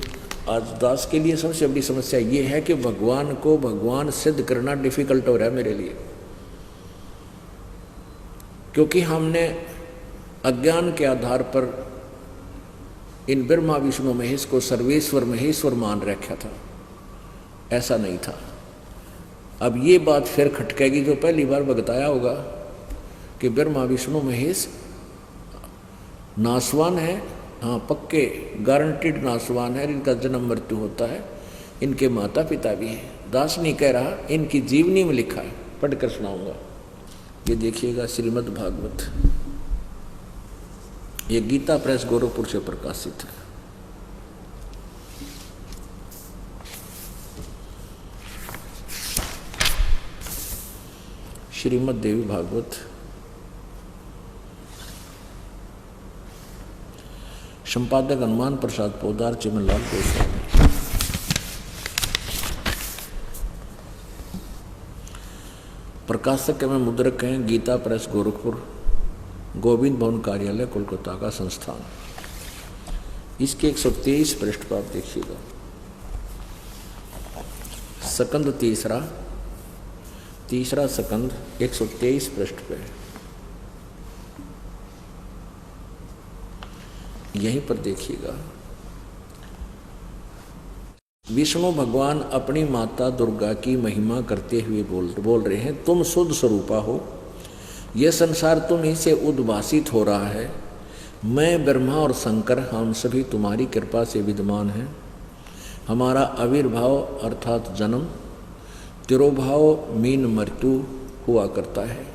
Speaker 2: आज दास के लिए सबसे बड़ी समस्या ये है कि भगवान को भगवान सिद्ध करना डिफिकल्ट हो रहा है मेरे लिए, क्योंकि हमने अज्ञान के आधार पर इन ब्रह्मा विष्णु महेश को सर्वेश्वर महेश्वर मान रखा था। ऐसा नहीं था। अब ये बात फिर खटकेगी, जो पहली बार बताया होगा कि ब्रह्मा विष्णु महेश नासवान है। हाँ, पक्के गारंटीड नासवान है, इनका जन्म मृत्यु होता है, इनके माता पिता भी हैं। दास नहीं कह रहा, इनकी जीवनी में लिखा है, पढ़कर सुनाऊंगा। ये देखिएगा श्रीमद् भागवत, ये गीता प्रेस गोरखपुर से प्रकाशित है। श्रीमद् देवी भागवत, संपादक हनुमान प्रसाद पोदार, चिमनलाल गोस्वामी। प्रकाशक एवं मुद्रक हैं गीता प्रेस गोरखपुर, गोविंद भवन कार्यालय कोलकाता का संस्थान। इसके 123 पृष्ठ पर आप देखिएगा, सकंद तीसरा सकंद 123 पृष्ठ पे, यहीं पर देखिएगा। विष्णु भगवान अपनी माता दुर्गा की महिमा करते हुए बोल रहे हैं, तुम शुद्ध स्वरूपा हो, यह संसार तुम ही से उद्भासित हो रहा है। मैं ब्रह्मा और शंकर हम सभी तुम्हारी कृपा से विद्यमान हैं। हमारा आविर्भाव अर्थात जन्म, तिरोभाव मीन मृत्यु हुआ करता है।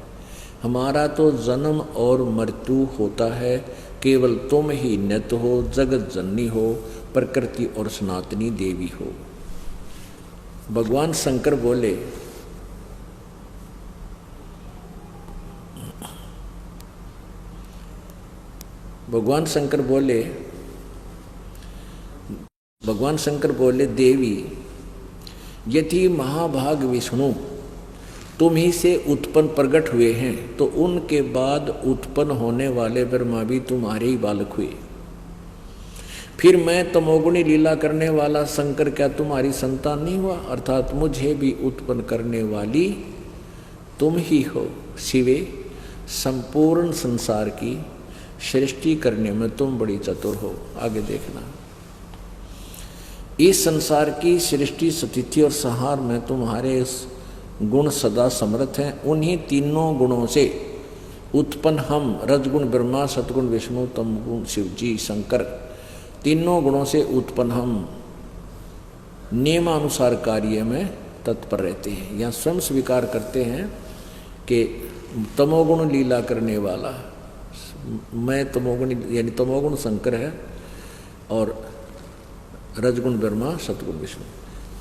Speaker 2: हमारा तो जन्म और मृत्यु होता है, केवल तुम ही नित्य हो, जगत जननी हो, प्रकृति और सनातनी देवी हो। भगवान शंकर बोले, भगवान शंकर बोले देवी यदि महाभाग विष्णु तुम ही से उत्पन्न प्रकट हुए हैं, तो उनके बाद उत्पन्न होने वाले ब्रह्मा भी तुम्हारे ही बालक हुए। फिर मैं तमोगुणी लीला करने वाला शंकर क्या तुम्हारी संतान नहीं हुआ? अर्थात मुझे भी उत्पन्न करने वाली तुम ही हो। शिवे, संपूर्ण संसार की सृष्टि करने में तुम बड़ी चतुर हो। आगे देखना, इस संसार की सृष्टि स्थिति और संहार में तुम्हारे गुण सदा समर्थ हैं। उन्हीं तीनों गुणों से उत्पन्न हम रजगुण ब्रह्मा, सतगुण विष्णु, तमगुण शिव जी शंकर, तीनों गुणों से उत्पन्न हम नियमानुसार कार्य में तत्पर रहते हैं। यहाँ स्वयं स्वीकार करते हैं कि तमोगुण लीला करने वाला मैं, तमोगुण यानी तमोगुण शंकर है और रजगुण ब्रह्मा, सतगुण विष्णु।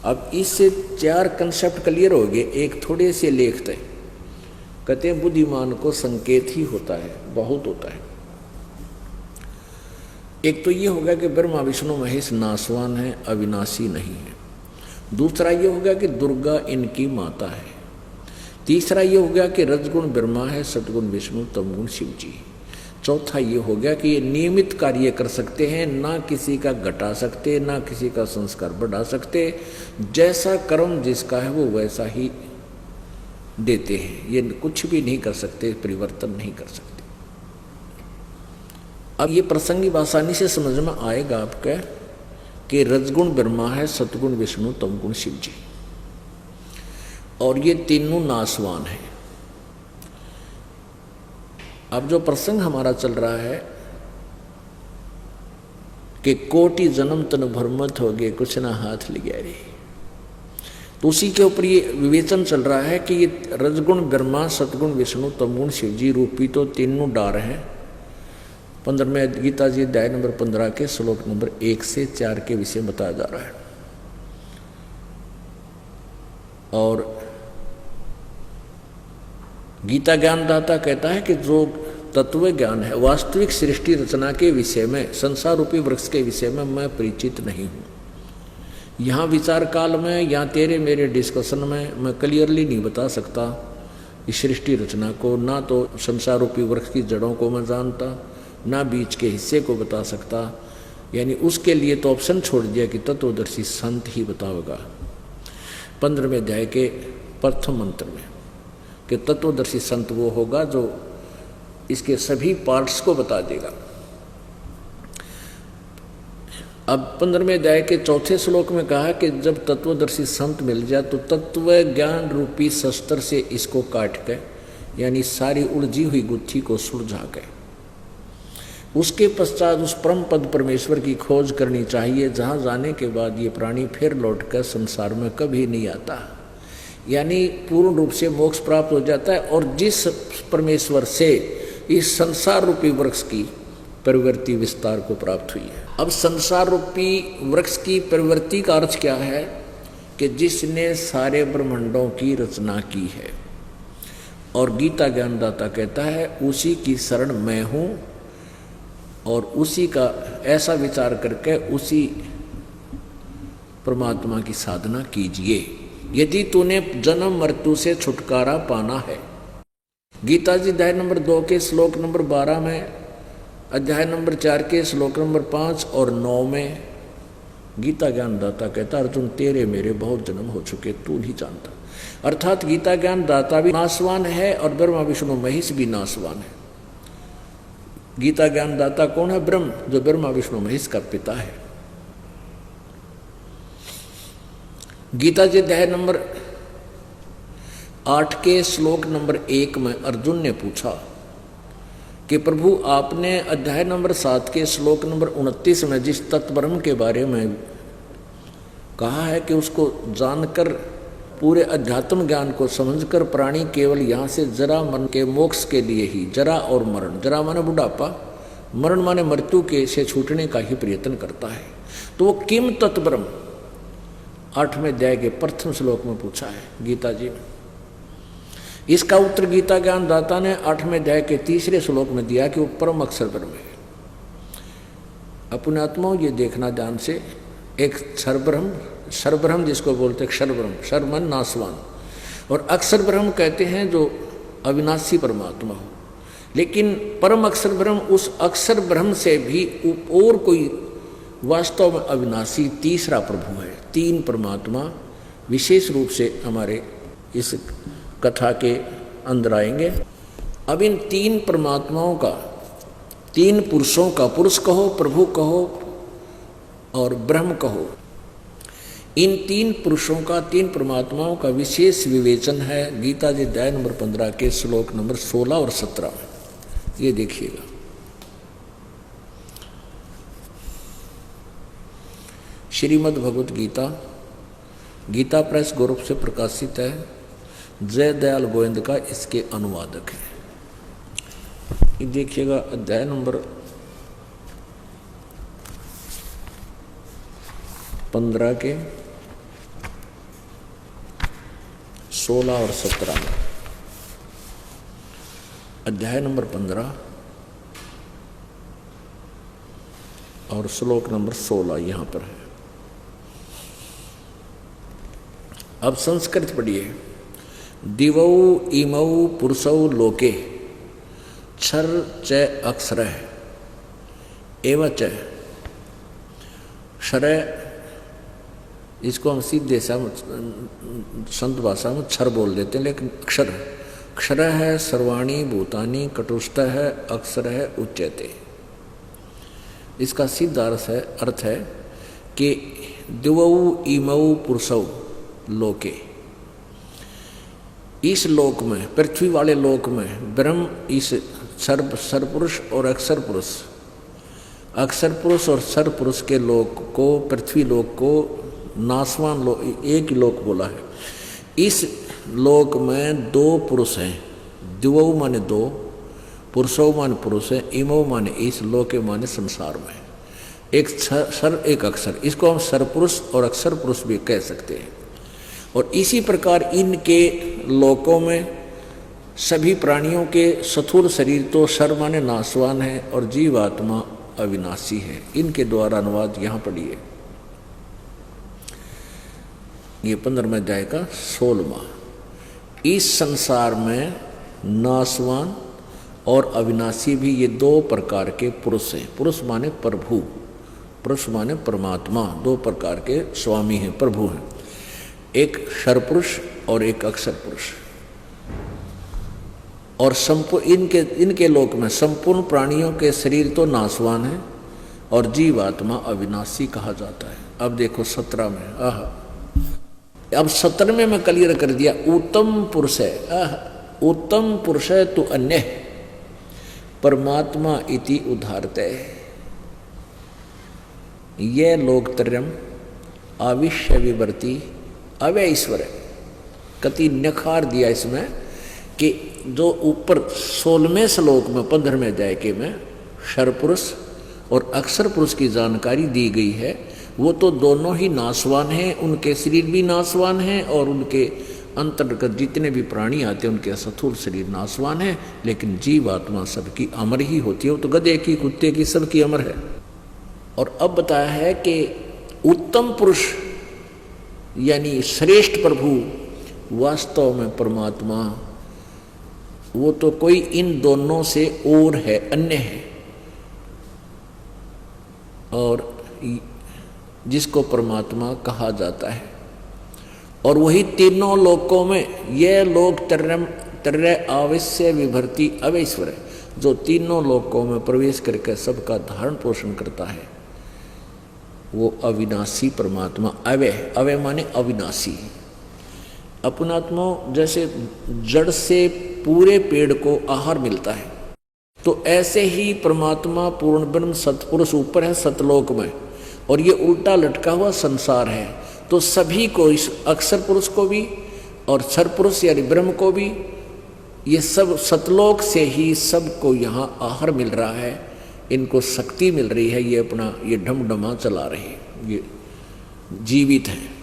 Speaker 2: अब इससे 4 कंसेप्ट क्लियर हो गए। एक थोड़े से लेख थे, कहते हैं बुद्धिमान को संकेत ही होता है, बहुत होता है। एक तो ये होगा कि ब्रह्मा विष्णु महेश नासवान है, अविनाशी नहीं है। दूसरा ये हो गया कि दुर्गा इनकी माता है। तीसरा ये हो गया कि रजगुण ब्रह्मा है, सतगुण विष्णु, तमगुण शिव जी। चौथा ये हो गया कि ये नियमित कार्य कर सकते हैं, ना किसी का घटा सकते, ना किसी का संस्कार बढ़ा सकते। जैसा कर्म जिसका है वो वैसा ही देते हैं, ये कुछ भी नहीं कर सकते, परिवर्तन नहीं कर सकते। अब ये प्रसंग आसानी से समझ में आएगा आपका कि रजगुण ब्रह्मा है, सतगुण विष्णु, तमगुण शिव जी, और ये तीनों नासवान हैं। अब जो प्रसंग हमारा चल रहा है कि कोटि जन्म तन भरमत हो गए कुछ ना हाथ लिया रे, तो उसी के ऊपर ये विवेचन चल रहा है कि ये रजगुण ब्रह्मा, सतगुण विष्णु, तमगुण शिव जी रूपी तो तीनों डार हैं। 15वें गीता जी अध्याय नंबर 15 के श्लोक नंबर 1 से 4 के विषय बताया जा रहा है। और गीता ज्ञानदाता कहता है कि जो तत्व ज्ञान है, वास्तविक सृष्टि रचना के विषय में, संसार रूपी वृक्ष के विषय में मैं परिचित नहीं हूँ। यहाँ विचार काल में या तेरे मेरे डिस्कशन में मैं क्लियरली नहीं बता सकता इस सृष्टि रचना को। ना तो संसार रूपी वृक्ष की जड़ों को मैं जानता, ना बीच के हिस्से को बता सकता। यानी उसके लिए तो ऑप्शन छोड़ दिया कि तत्वदर्शी संत ही बताओगा। 15वें अध्याय के प्रथम मंत्र में कि तत्वदर्शी संत वो होगा जो इसके सभी पार्ट्स को बता देगा। अब 15वें अध्याय के चौथे श्लोक में कहा कि जब तत्वदर्शी संत मिल जाए तो तत्व ज्ञान रूपी शस्त्र से इसको काट के, यानी सारी उलझी हुई गुत्थी को सुलझा के, उसके पश्चात उस परम पद परमेश्वर की खोज करनी चाहिए, जहाँ जाने के बाद ये प्राणी फिर लौट कर संसार में कभी नहीं आता। यानी पूर्ण रूप से मोक्ष प्राप्त हो जाता है। और जिस परमेश्वर से इस संसार रूपी वृक्ष की प्रवृत्ति विस्तार को प्राप्त हुई है। अब संसार रूपी वृक्ष की प्रवृत्ति का अर्थ क्या है कि जिसने सारे ब्रह्मांडों की रचना की है। और गीता ज्ञानदाता कहता है उसी की शरण मैं हूँ, और उसी का ऐसा विचार करके उसी परमात्मा की साधना कीजिए यदि तूने जन्म मृत्यु से छुटकारा पाना है। गीता जी अध्याय नंबर 2 के श्लोक नंबर 12 में, अध्याय नंबर 4 के श्लोक नंबर 5 और 9 में गीता ज्ञानदाता कहता अर्जुन तेरे मेरे बहुत जन्म हो चुके, तू नहीं जानता। अर्थात गीता ज्ञानदाता भी नासवान है और ब्रह्मा विष्णु महेश भी नासवान है। गीता ज्ञानदाता कौन है? ब्रह्म, जो ब्रह्मा विष्णु महेश का पिता है। गीता जी अध्याय नंबर 8 के श्लोक नंबर 1 में अर्जुन ने पूछा कि प्रभु आपने अध्याय नंबर 7 के श्लोक नंबर 29 में जिस तत्ब्रह्म के बारे में कहा है कि उसको जानकर पूरे अध्यात्म ज्ञान को समझकर प्राणी केवल यहाँ से जरा मन के मोक्ष के लिए ही, जरा और मरण, जरा माने बुढ़ापा, मरण माने मृत्यु के से छूटने का ही प्रयत्न करता है। तो वो किम तत्ब्रह्म 8वें अध्याय के प्रथम श्लोक में पूछा है गीता जी ने। इसका उत्तर गीता ज्ञानदाता ने 8वें अध्याय के 3रे श्लोक में दिया कि वो परम अक्षर ब्रह्म है। अपने आत्माओं ये देखना ध्यान से, एक क्षर ब्रह्म जिसको बोलते क्षर ब्रह्म, क्षर मन नासवान, और अक्षर ब्रह्म कहते हैं जो अविनाशी परमात्मा हो। लेकिन परम अक्षर ब्रह्म उस अक्षर ब्रह्म से भी और कोई वास्तव में अविनाशी तीसरा प्रभु है। 3 परमात्मा विशेष रूप से हमारे इस कथा के अंदर आएंगे। अब इन 3 परमात्माओं का, 3 पुरुषों का, पुरुष कहो, प्रभु कहो और ब्रह्म कहो, इन 3 पुरुषों का, 3 परमात्माओं का विशेष विवेचन है गीता जी अध्याय नंबर 15 के श्लोक नंबर 16 और 17 में। ये देखिएगा, श्रीमद् भगवत गीता, गीता प्रेस ग्रुप से प्रकाशित है। जय दयाल गोविंद का इसके अनुवादक है। ये देखिएगा अध्याय नंबर 15 के 16 और 17 में। अध्याय नंबर 15 और श्लोक नंबर 16 यहाँ पर है। अब संस्कृत पढ़िए। दिवौ इमौ पुरुषौ लोके क्षर च अक्षरः एवं च क्षरः, इसको हम सीधे संत भाषा में क्षर बोल देते हैं, लेकिन अक्षर क्षर है सर्वाणी भूतानि कटुष्ट है अक्षर है उच्यते। इसका सीधा अर्थ है कि दिवौ इमौ पुरुषौ लोके, इस लोक में, पृथ्वी वाले लोक में ब्रह्म, इस सर्वपुरुष और अक्षर पुरुष और सर पुरुष के लोक को, पृथ्वी लोक को नासवान लोक, एक ही लोक बोला है। इस लोक में दो पुरुष हैं, दिवौ माने दो, पुरुषौ माने पुरुष है, इमौ माने इस, लोके माने संसार में, एक सर एक अक्षर, इसको हम सरपुरुष और अक्षर पुरुष भी कह सकते हैं। और इसी प्रकार इनके लोकों में सभी प्राणियों के स्थूल शरीर तो सर माने नाशवान है और जीवात्मा अविनाशी है। इनके द्वारा अनुवाद यहाँ पढ़िए, ये 15वें अध्याय का 16वां। इस संसार में नाशवान और अविनाशी भी ये दो प्रकार के पुरुष हैं। पुरुष माने प्रभु, पुरुष माने परमात्मा, दो प्रकार के स्वामी हैं, प्रभु हैं, एक सरपुरुष और एक अक्षर पुरुष। और इनके लोक में संपूर्ण प्राणियों के शरीर तो नाशवान है और जीवात्मा अविनाशी कहा जाता है। अब देखो 17 में, अब 17वें में क्लियर कर दिया, उत्तम पुरुष है, उत्तम पुरुष है तो अन्य परमात्मा इति उदाहरते। ये लोकत्रयम आविश्य विवर्ती अवय ईश्वर है। कति नखार दिया इसमें कि जो ऊपर 16वें श्लोक में 15वें अध्याय के में सरपुरुष और अक्षर पुरुष की जानकारी दी गई है, वो तो दोनों ही नाशवान हैं, उनके शरीर भी नाशवान हैं और उनके अंतर्गत जितने भी प्राणी आते हैं उनके स्थूल शरीर नाशवान है, लेकिन जीवात्मा सबकी अमर ही होती है। वो तो गधे की, कुत्ते की, सबकी अमर है। और अब बताया है कि उत्तम पुरुष यानी श्रेष्ठ प्रभु वास्तव में परमात्मा, वो तो कोई इन दोनों से और है, अन्य है, और जिसको परमात्मा कहा जाता है। और वही तीनों लोकों में यह लोक त्रय आवश्य विभर्ति अवैश्वर है, जो तीनों लोकों में प्रवेश करके सबका धारण पोषण करता है, वो अविनाशी परमात्मा। अवय माने अविनाशी। अपनात्मा जैसे जड़ से पूरे पेड़ को आहार मिलता है, तो ऐसे ही परमात्मा पूर्ण ब्रह्म सतपुरुष ऊपर है सतलोक में, और ये उल्टा लटका हुआ संसार है। तो सभी को, इस अक्षर पुरुष को भी और सर पुरुष यानी ब्रह्म को भी, ये सब सतलोक से ही सबको यहाँ आहार मिल रहा है, इनको शक्ति मिल रही है, ये अपना ये ढमढमा चला रहे हैं, ये जीवित हैं।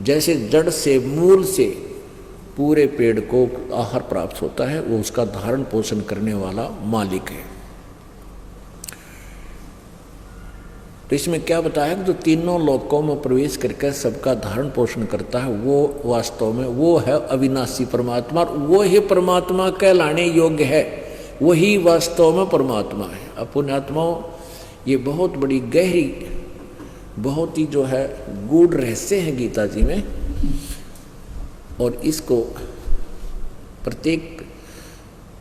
Speaker 2: जैसे जड़ से, मूल से पूरे पेड़ को आहार प्राप्त होता है, वो उसका धारण पोषण करने वाला मालिक है। तो इसमें क्या बताया कि जो तीनों लोकों में प्रवेश करके सबका धारण पोषण करता है, वो वास्तव में वो है अविनाशी परमात्मा, और वो ही परमात्मा कहलाने योग्य है, वही वास्तव में परमात्मा है। पुण्यात्माओं, ये बहुत बड़ी गहरी, बहुत ही जो है गूढ़ रहस्य है गीता जी में, और इसको प्रत्येक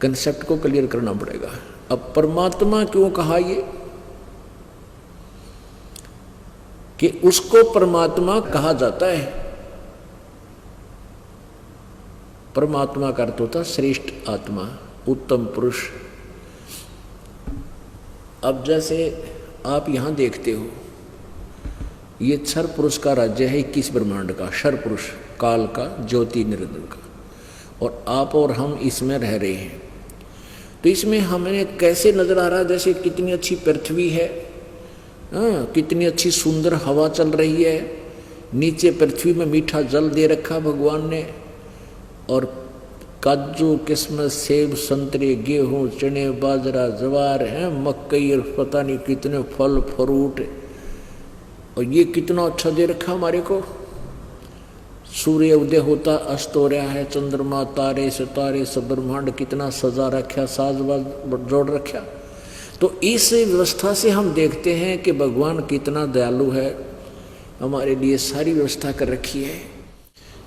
Speaker 2: कंसेप्ट को क्लियर करना पड़ेगा। अब परमात्मा क्यों कहा ये, कि उसको परमात्मा कहा जाता है। परमात्मा का अर्थ होता श्रेष्ठ आत्मा, उत्तम पुरुष। अब जैसे आप यहां देखते हो, ये क्षर पुरुष का राज्य है 21 ब्रह्मांड का, क्षर पुरुष काल का, ज्योति निरंजन का, और आप और हम इसमें रह रहे हैं। तो इसमें हमें कैसे नजर आ रहा है, जैसे कितनी अच्छी पृथ्वी है, कितनी अच्छी सुंदर हवा चल रही है, नीचे पृथ्वी में मीठा जल दे रखा भगवान ने, और काजू, किस्मत, सेब, संतरे, गेहूं, चने, बाजरा, ज्वार हैं, मकई और पता नहीं कितने फल फ्रूट, और ये कितना अच्छा दे रखा हमारे को। सूर्य उदय होता अस्त हो रहा है, चंद्रमा तारे सितारे सब ब्रह्मांड कितना सजा रखा, साजबाज जोड़ रखा। तो इस व्यवस्था से हम देखते हैं कि भगवान कितना दयालु है, हमारे लिए सारी व्यवस्था कर रखी है।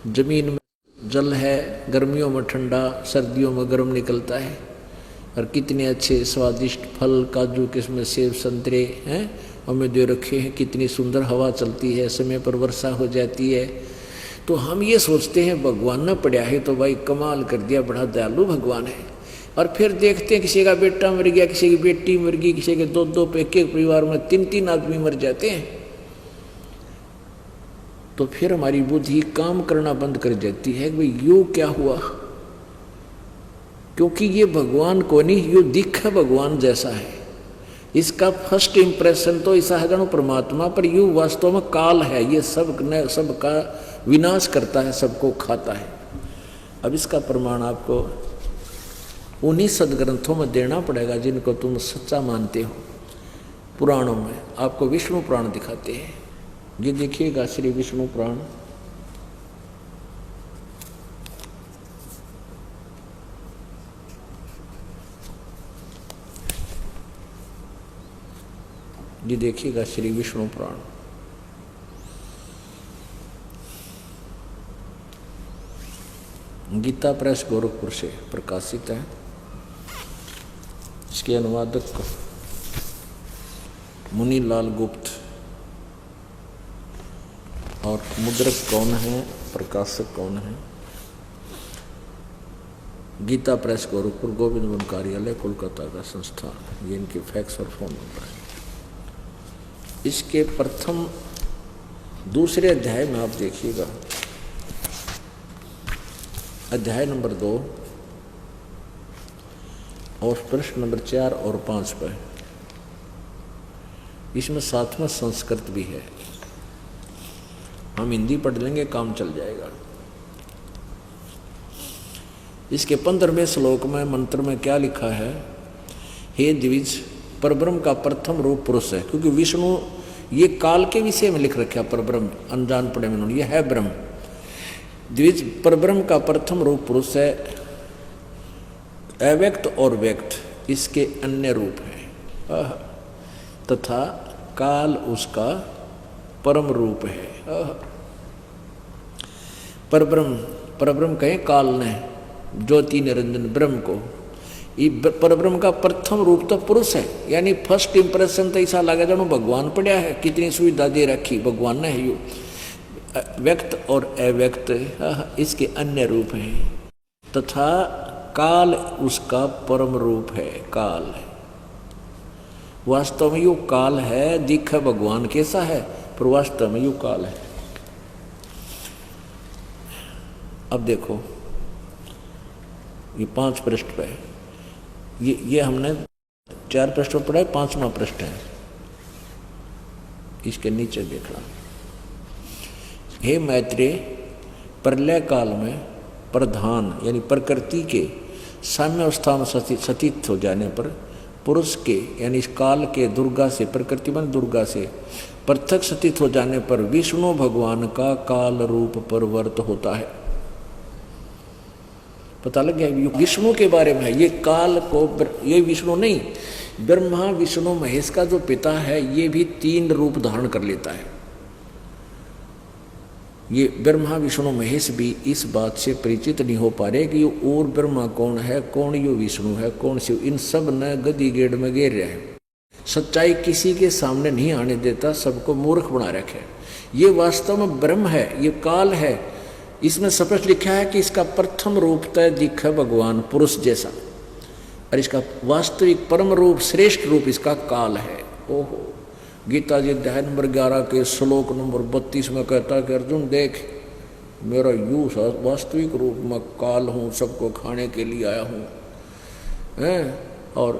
Speaker 2: जमीन में जल है, गर्मियों में ठंडा, सर्दियों में गर्म निकलता है, और कितने अच्छे स्वादिष्ट फल, काजू किस्म, सेब, संतरे हैं हमें दे रखे हैं। कितनी सुंदर हवा चलती है, समय पर वर्षा हो जाती है। तो हम ये सोचते हैं भगवान न पड़ा है तो भाई कमाल कर दिया, बड़ा दयालु भगवान है। और फिर देखते हैं किसी का बेटा मर गया, किसी की बेटी मर गई, किसी के दो एक एक परिवार में 3-3 आदमी मर जाते हैं। तो फिर हमारी बुद्धि काम करना बंद कर जाती है कि भाई यूँ क्या हुआ, क्योंकि ये भगवान को नहीं, यूँ दिख भगवान जैसा है। इसका फर्स्ट इंप्रेशन तो ऐसा है जानो परमात्मा, पर यूँ वास्तव में काल है, ये सबका विनाश करता है, सबको खाता है। अब इसका प्रमाण आपको उन्हीं सदग्रंथों में देना पड़ेगा जिनको तुम सच्चा मानते हो। पुराणों में आपको विष्णु पुराण दिखाते हैं। ये देखिएगा श्री विष्णु पुराण, ये देखिएगा श्री विष्णु पुराण। गीता प्रेस गोरखपुर से प्रकाशित है। इसके अनुवादक मुनीलाल गुप्त, और मुद्रक कौन है, प्रकाशक कौन है? गीता प्रेस गोरखपुर, गोविंद वन कार्यालय, कोलकाता का संस्थान। ये इनके फैक्स और फोन नंबर है। इसके प्रथम दूसरे अध्याय में आप देखिएगा, अध्याय नंबर 2 और प्रश्न नंबर 4 और 5 पर, इसमें साथ में संस्कृत भी है। हम हिंदी पढ़ लेंगे, काम चल जाएगा। इसके 15वें श्लोक में मंत्र में क्या लिखा है? हे द्विज, परब्रह्म का प्रथम रूप पुरुष है, क्योंकि विष्णु ये काल के विषय में लिख रखा परब्रह्म, अनजान पड़े में उन्होंने, ये है ब्रह्म। द्विज, परब्रह्म का प्रथम रूप पुरुष है, अव्यक्त और व्यक्त इसके अन्य रूप है, तथा काल उसका परम रूप है। परब्रह्म कहें काल ने, ज्योति निरंजन ब्रह्म को। परब्रह्म का प्रथम रूप तो पुरुष है, यानी फर्स्ट इंप्रेशन तो ऐसा लगे जानो भगवान पड़ा है, कितनी सुविधा दे रखी भगवान ने है। यू व्यक्त और अव्यक्त इसके अन्य रूप हैं, तथा काल उसका परम रूप है। काल है वास्तव में यू काल है, दिख भगवान कैसा है, पर वास्तव में यू काल है। अब देखो ये 5 पृष्ठ पे, ये हमने 4 पृष्ठ पर पढ़ा है, 5वां पृष्ठ है। इसके नीचे देखना, हे मैत्रेय, प्रलय काल में प्रधान यानी प्रकृति के साम्य अवस्था में सतीत हो जाने पर पुरुष के यानी इस काल के दुर्गा से, प्रकृति में दुर्गा से पृथक सतीत हो जाने पर विष्णु भगवान का काल रूप परिवर्त होता है। पता लग गया विष्णु के बारे में। ये काल को, ये विष्णु नहीं, ब्रह्मा विष्णु महेश का जो पिता है ये भी 3 रूप धारण कर लेता है। ये ब्रह्मा विष्णु महेश भी इस बात से परिचित नहीं हो पा रहे कि ये और ब्रह्मा कौन है, कौन यो विष्णु है, कौन शिव। इन सब ने गदी गेड़ में घेर रहे हैं, सच्चाई किसी के सामने नहीं आने देता, सबको मूर्ख बना रखे। ये वास्तव में ब्रह्म है, ये काल है। इसमें स्पष्ट लिखा है कि इसका प्रथम रूप तय दिख है भगवान पुरुष जैसा, और इसका वास्तविक परम रूप श्रेष्ठ रूप इसका काल है। ओहो, गीता जी अध्याय नंबर 11 के श्लोक नंबर 32 में कहता है कि अर्जुन देख, मेरा यू वास्तविक रूप में काल हूँ, सबको खाने के लिए आया हूँ, और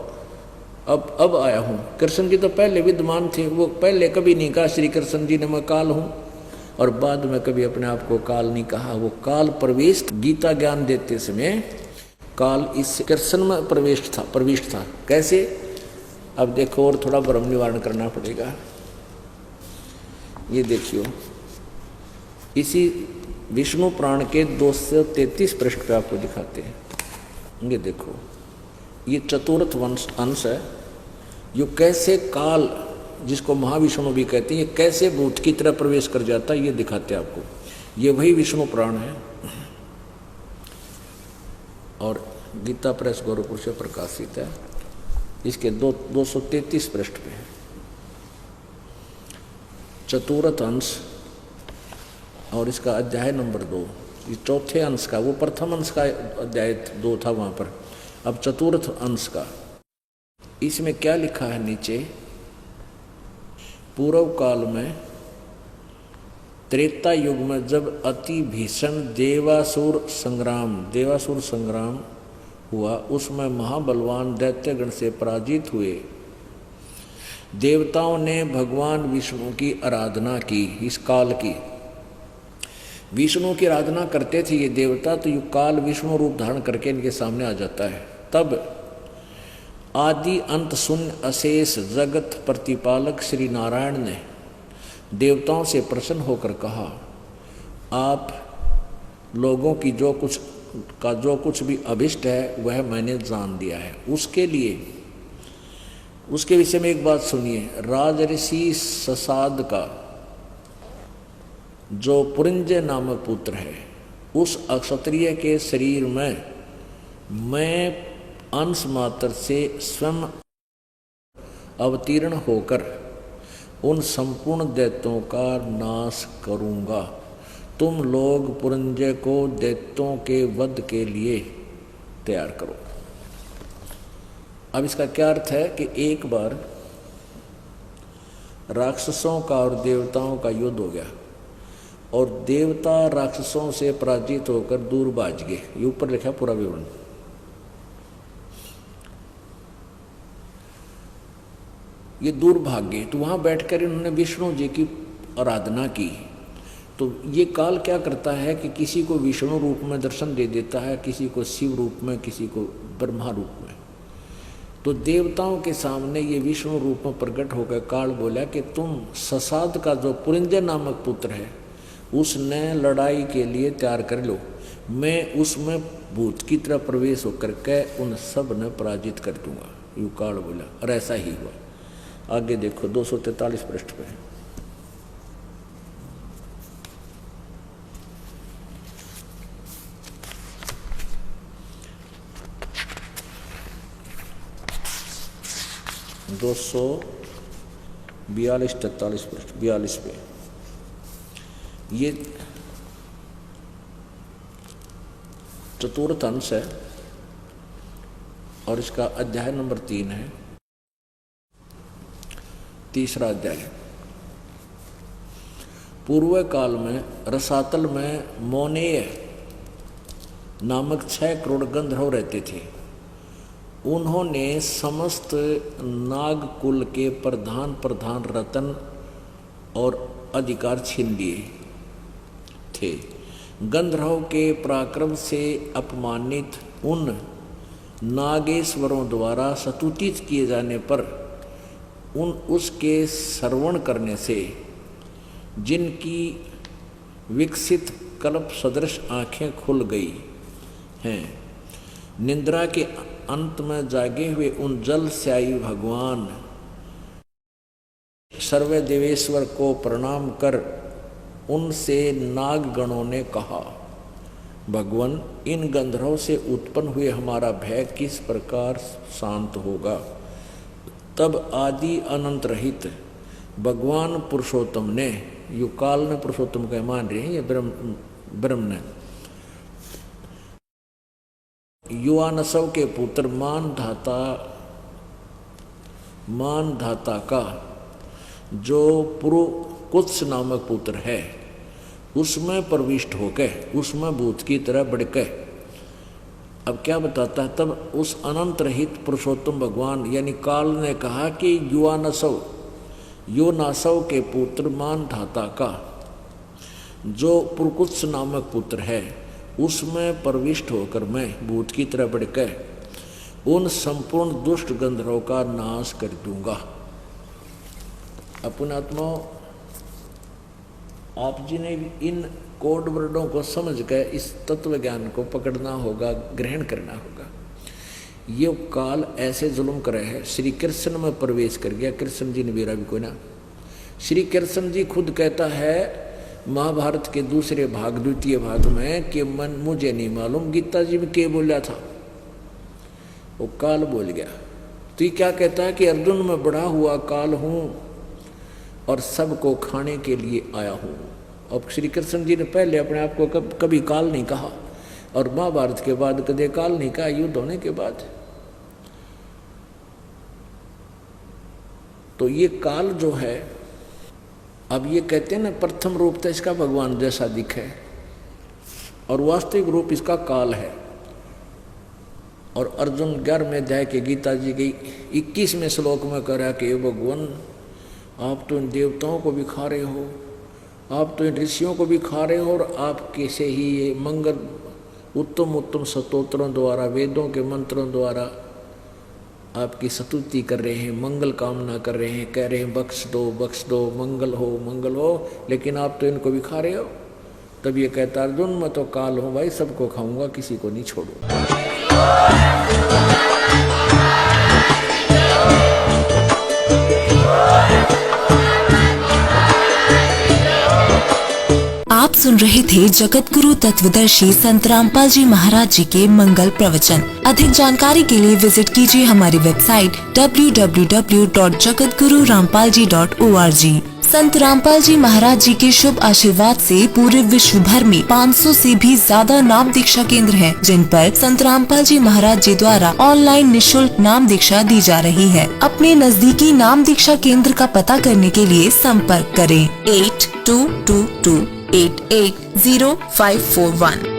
Speaker 2: अब आया हूँ। कृष्ण जी तो पहले विद्यमान थे, वो पहले कभी नहीं कहा श्री कृष्ण जी ने मैं काल हूँ, और बाद में कभी अपने आप को काल नहीं कहा। वो काल प्रविष्ट, गीता ज्ञान देते समय काल इस कृष्ण में प्रविष्ट था। कैसे? अब देखो, और थोड़ा भ्रम निवारण करना पड़ेगा। ये देखियो, इसी विष्णु पुराण के 233 पृष्ठ पे आपको दिखाते हैं। ये देखो, ये चतुर्थ अंश है। यो कैसे काल, जिसको महाविष्णु भी कहते हैं, ये कैसे भूत की तरह प्रवेश कर जाता है, ये दिखाते हैं आपको। ये वही विष्णु पुराण है और गीता प्रेस गोरखपुर से प्रकाशित है। इसके 233 पृष्ठ पे है चतुर्थ अंश, और इसका अध्याय नंबर 2। ये चौथे अंश का, वो प्रथम अंश का अध्याय 2 था वहां पर, अब चतुर्थ अंश का। इसमें क्या लिखा है नीचे, पूर्व काल में त्रेता युग में जब अति भीषण देवासुर संग्राम हुआ, उसमें महाबलवान दैत्यगण से पराजित हुए देवताओं ने भगवान विष्णु की आराधना की। इस काल की विष्णु की आराधना करते थे ये देवता, तो ये काल विष्णु रूप धारण करके इनके सामने आ जाता है। तब आदि अंत शून्य अशेष जगत प्रतिपालक श्री नारायण ने देवताओं से प्रसन्न होकर कहा, आप लोगों की जो कुछ भी अभिष्ट है वह मैंने जान दिया है। उसके विषय में एक बात सुनिए। राजऋषि ससाद का जो पुरंजय नामक पुत्र है, उस अक्षत्रिय के शरीर में मैं अंश मात्र से स्वयं अवतीर्ण होकर उन संपूर्ण दैत्यों का नाश करूंगा। तुम लोग पुरंजय को दैत्यों के वध के लिए तैयार करो। अब इसका क्या अर्थ है कि एक बार राक्षसों का और देवताओं का युद्ध हो गया और देवता राक्षसों से पराजित होकर दूर भाग गए। ये ऊपर लिखा पूरा विवरण। ये दूर भाग गए, तो वहां बैठकर इन्होंने विष्णु जी की आराधना की। तो ये काल क्या करता है कि किसी को विष्णु रूप में दर्शन दे देता है, किसी को शिव रूप में, किसी को ब्रह्मा रूप में। तो देवताओं के सामने ये विष्णु रूप में प्रकट होकर काल बोला कि तुम ससाद का जो पुरंजय नामक पुत्र है, उसने लड़ाई के लिए तैयार कर लो। मैं उसमें भूत की तरह प्रवेश होकर के उन सब ने पराजित कर दूंगा। यू काल बोला और ऐसा ही हुआ। आगे देखो 243 पृष्ठ पे। दो 42-43 पृष्ठ 42 पे ये चतुर्थ अंश है और इसका अध्याय नंबर 3 है। तीसरा अध्याय। पूर्व काल में रसातल में मोनेय नामक 6 करोड़ गंधर्व रहते थे। उन्होंने समस्त नागकुल के प्रधान रतन और अधिकार छीन लिए थे। गंधर्व के पराक्रम से अपमानित उन नागेश्वरों द्वारा स्तुतित किए जाने पर उसके श्रवण करने से जिनकी विकसित कल्प सदृश आंखें खुल गई हैं, निद्रा के अंत में जागे हुए उन जलस्यायी भगवान सर्व देवेश्वर को प्रणाम कर उनसे नागगणों ने कहा, भगवान, इन गंधर्वों से उत्पन्न हुए हमारा भय किस प्रकार शांत होगा। तब आदि अनंत रहित भगवान पुरुषोत्तम ने, युकाल ने पुरुषोत्तम का मान रहे हैं, ये ब्रह्म ने युवानसव के पुत्र मानधाता का जो पुरुकुत्स नामक पुत्र है, उसमें प्रविष्ट होकर उसमें भूत की तरह बढ़के, अब क्या बताता है, तब उस अनंत रहित पुरुषोत्तम भगवान यानी काल ने कहा कि युवानसव के पुत्र मानधाता का जो पुरुकुत्स नामक पुत्र है, उसमें प्रविष्ट होकर मैं भूत की तरह बढ़कर उन संपूर्ण दुष्ट गंधर्वों का नाश कर दूंगा। अपनात्मा आप जी ने इन कोड वर्डों को समझ कर इस तत्व ज्ञान को पकड़ना होगा, ग्रहण करना होगा। ये काल ऐसे जुल्म करे है, श्री कृष्ण में प्रवेश कर गया। कृष्ण जी ने मेरा भी कोई ना, श्री कृष्ण जी खुद कहता है महाभारत के दूसरे भाग, द्वितीय भाग में कि मन मुझे नहीं मालूम गीता जी में क्या बोला था, वो काल बोल गया। तो ये क्या कहता है कि अर्जुन में बढ़ा हुआ काल हूं और सबको खाने के लिए आया हूं। अब श्री कृष्ण जी ने पहले अपने आप को कभी काल नहीं कहा, और महाभारत के बाद कदे काल नहीं कहा, युद्ध होने के बाद। तो ये काल जो है, अब ये कहते हैं ना प्रथम रूप तो इसका भगवान जैसा दिखे और वास्तविक रूप इसका काल है। और अर्जुन 11वें अध्याय के गीता जी के 21वें श्लोक में कह रहा कि भगवान आप तो इन देवताओं को भी खा रहे हो, आप तो इन ऋषियों को भी खा रहे हो, और आप कैसे ही ये मंगल उत्तम उत्तम स्तोत्रों द्वारा, वेदों के मंत्रों द्वारा आपकी स्तुति कर रहे हैं, मंगल कामना कर रहे हैं, कह रहे हैं बख्श दो, मंगल हो, लेकिन आप तो इनको भी खा रहे हो। तब ये कहता अर्जुन मैं तो काल हूँ भाई, सबको खाऊंगा, किसी को नहीं छोड़ूंगा।
Speaker 3: आप सुन रहे थे जगत गुरु तत्वदर्शी संत रामपाल जी महाराज जी के मंगल प्रवचन। अधिक जानकारी के लिए विजिट कीजिए हमारी वेबसाइट www.jagatgururampalji.org। संत रामपाल जी महाराज जी के शुभ आशीर्वाद से पूरे विश्व भर में 500 से भी ज्यादा नाम दीक्षा केंद्र हैं, जिन पर संत रामपाल जी महाराज जी द्वारा ऑनलाइन निशुल्क नाम दीक्षा दी जा रही है। अपने नजदीकी नाम दीक्षा केंद्र का पता करने के लिए संपर्क करें 8222880541।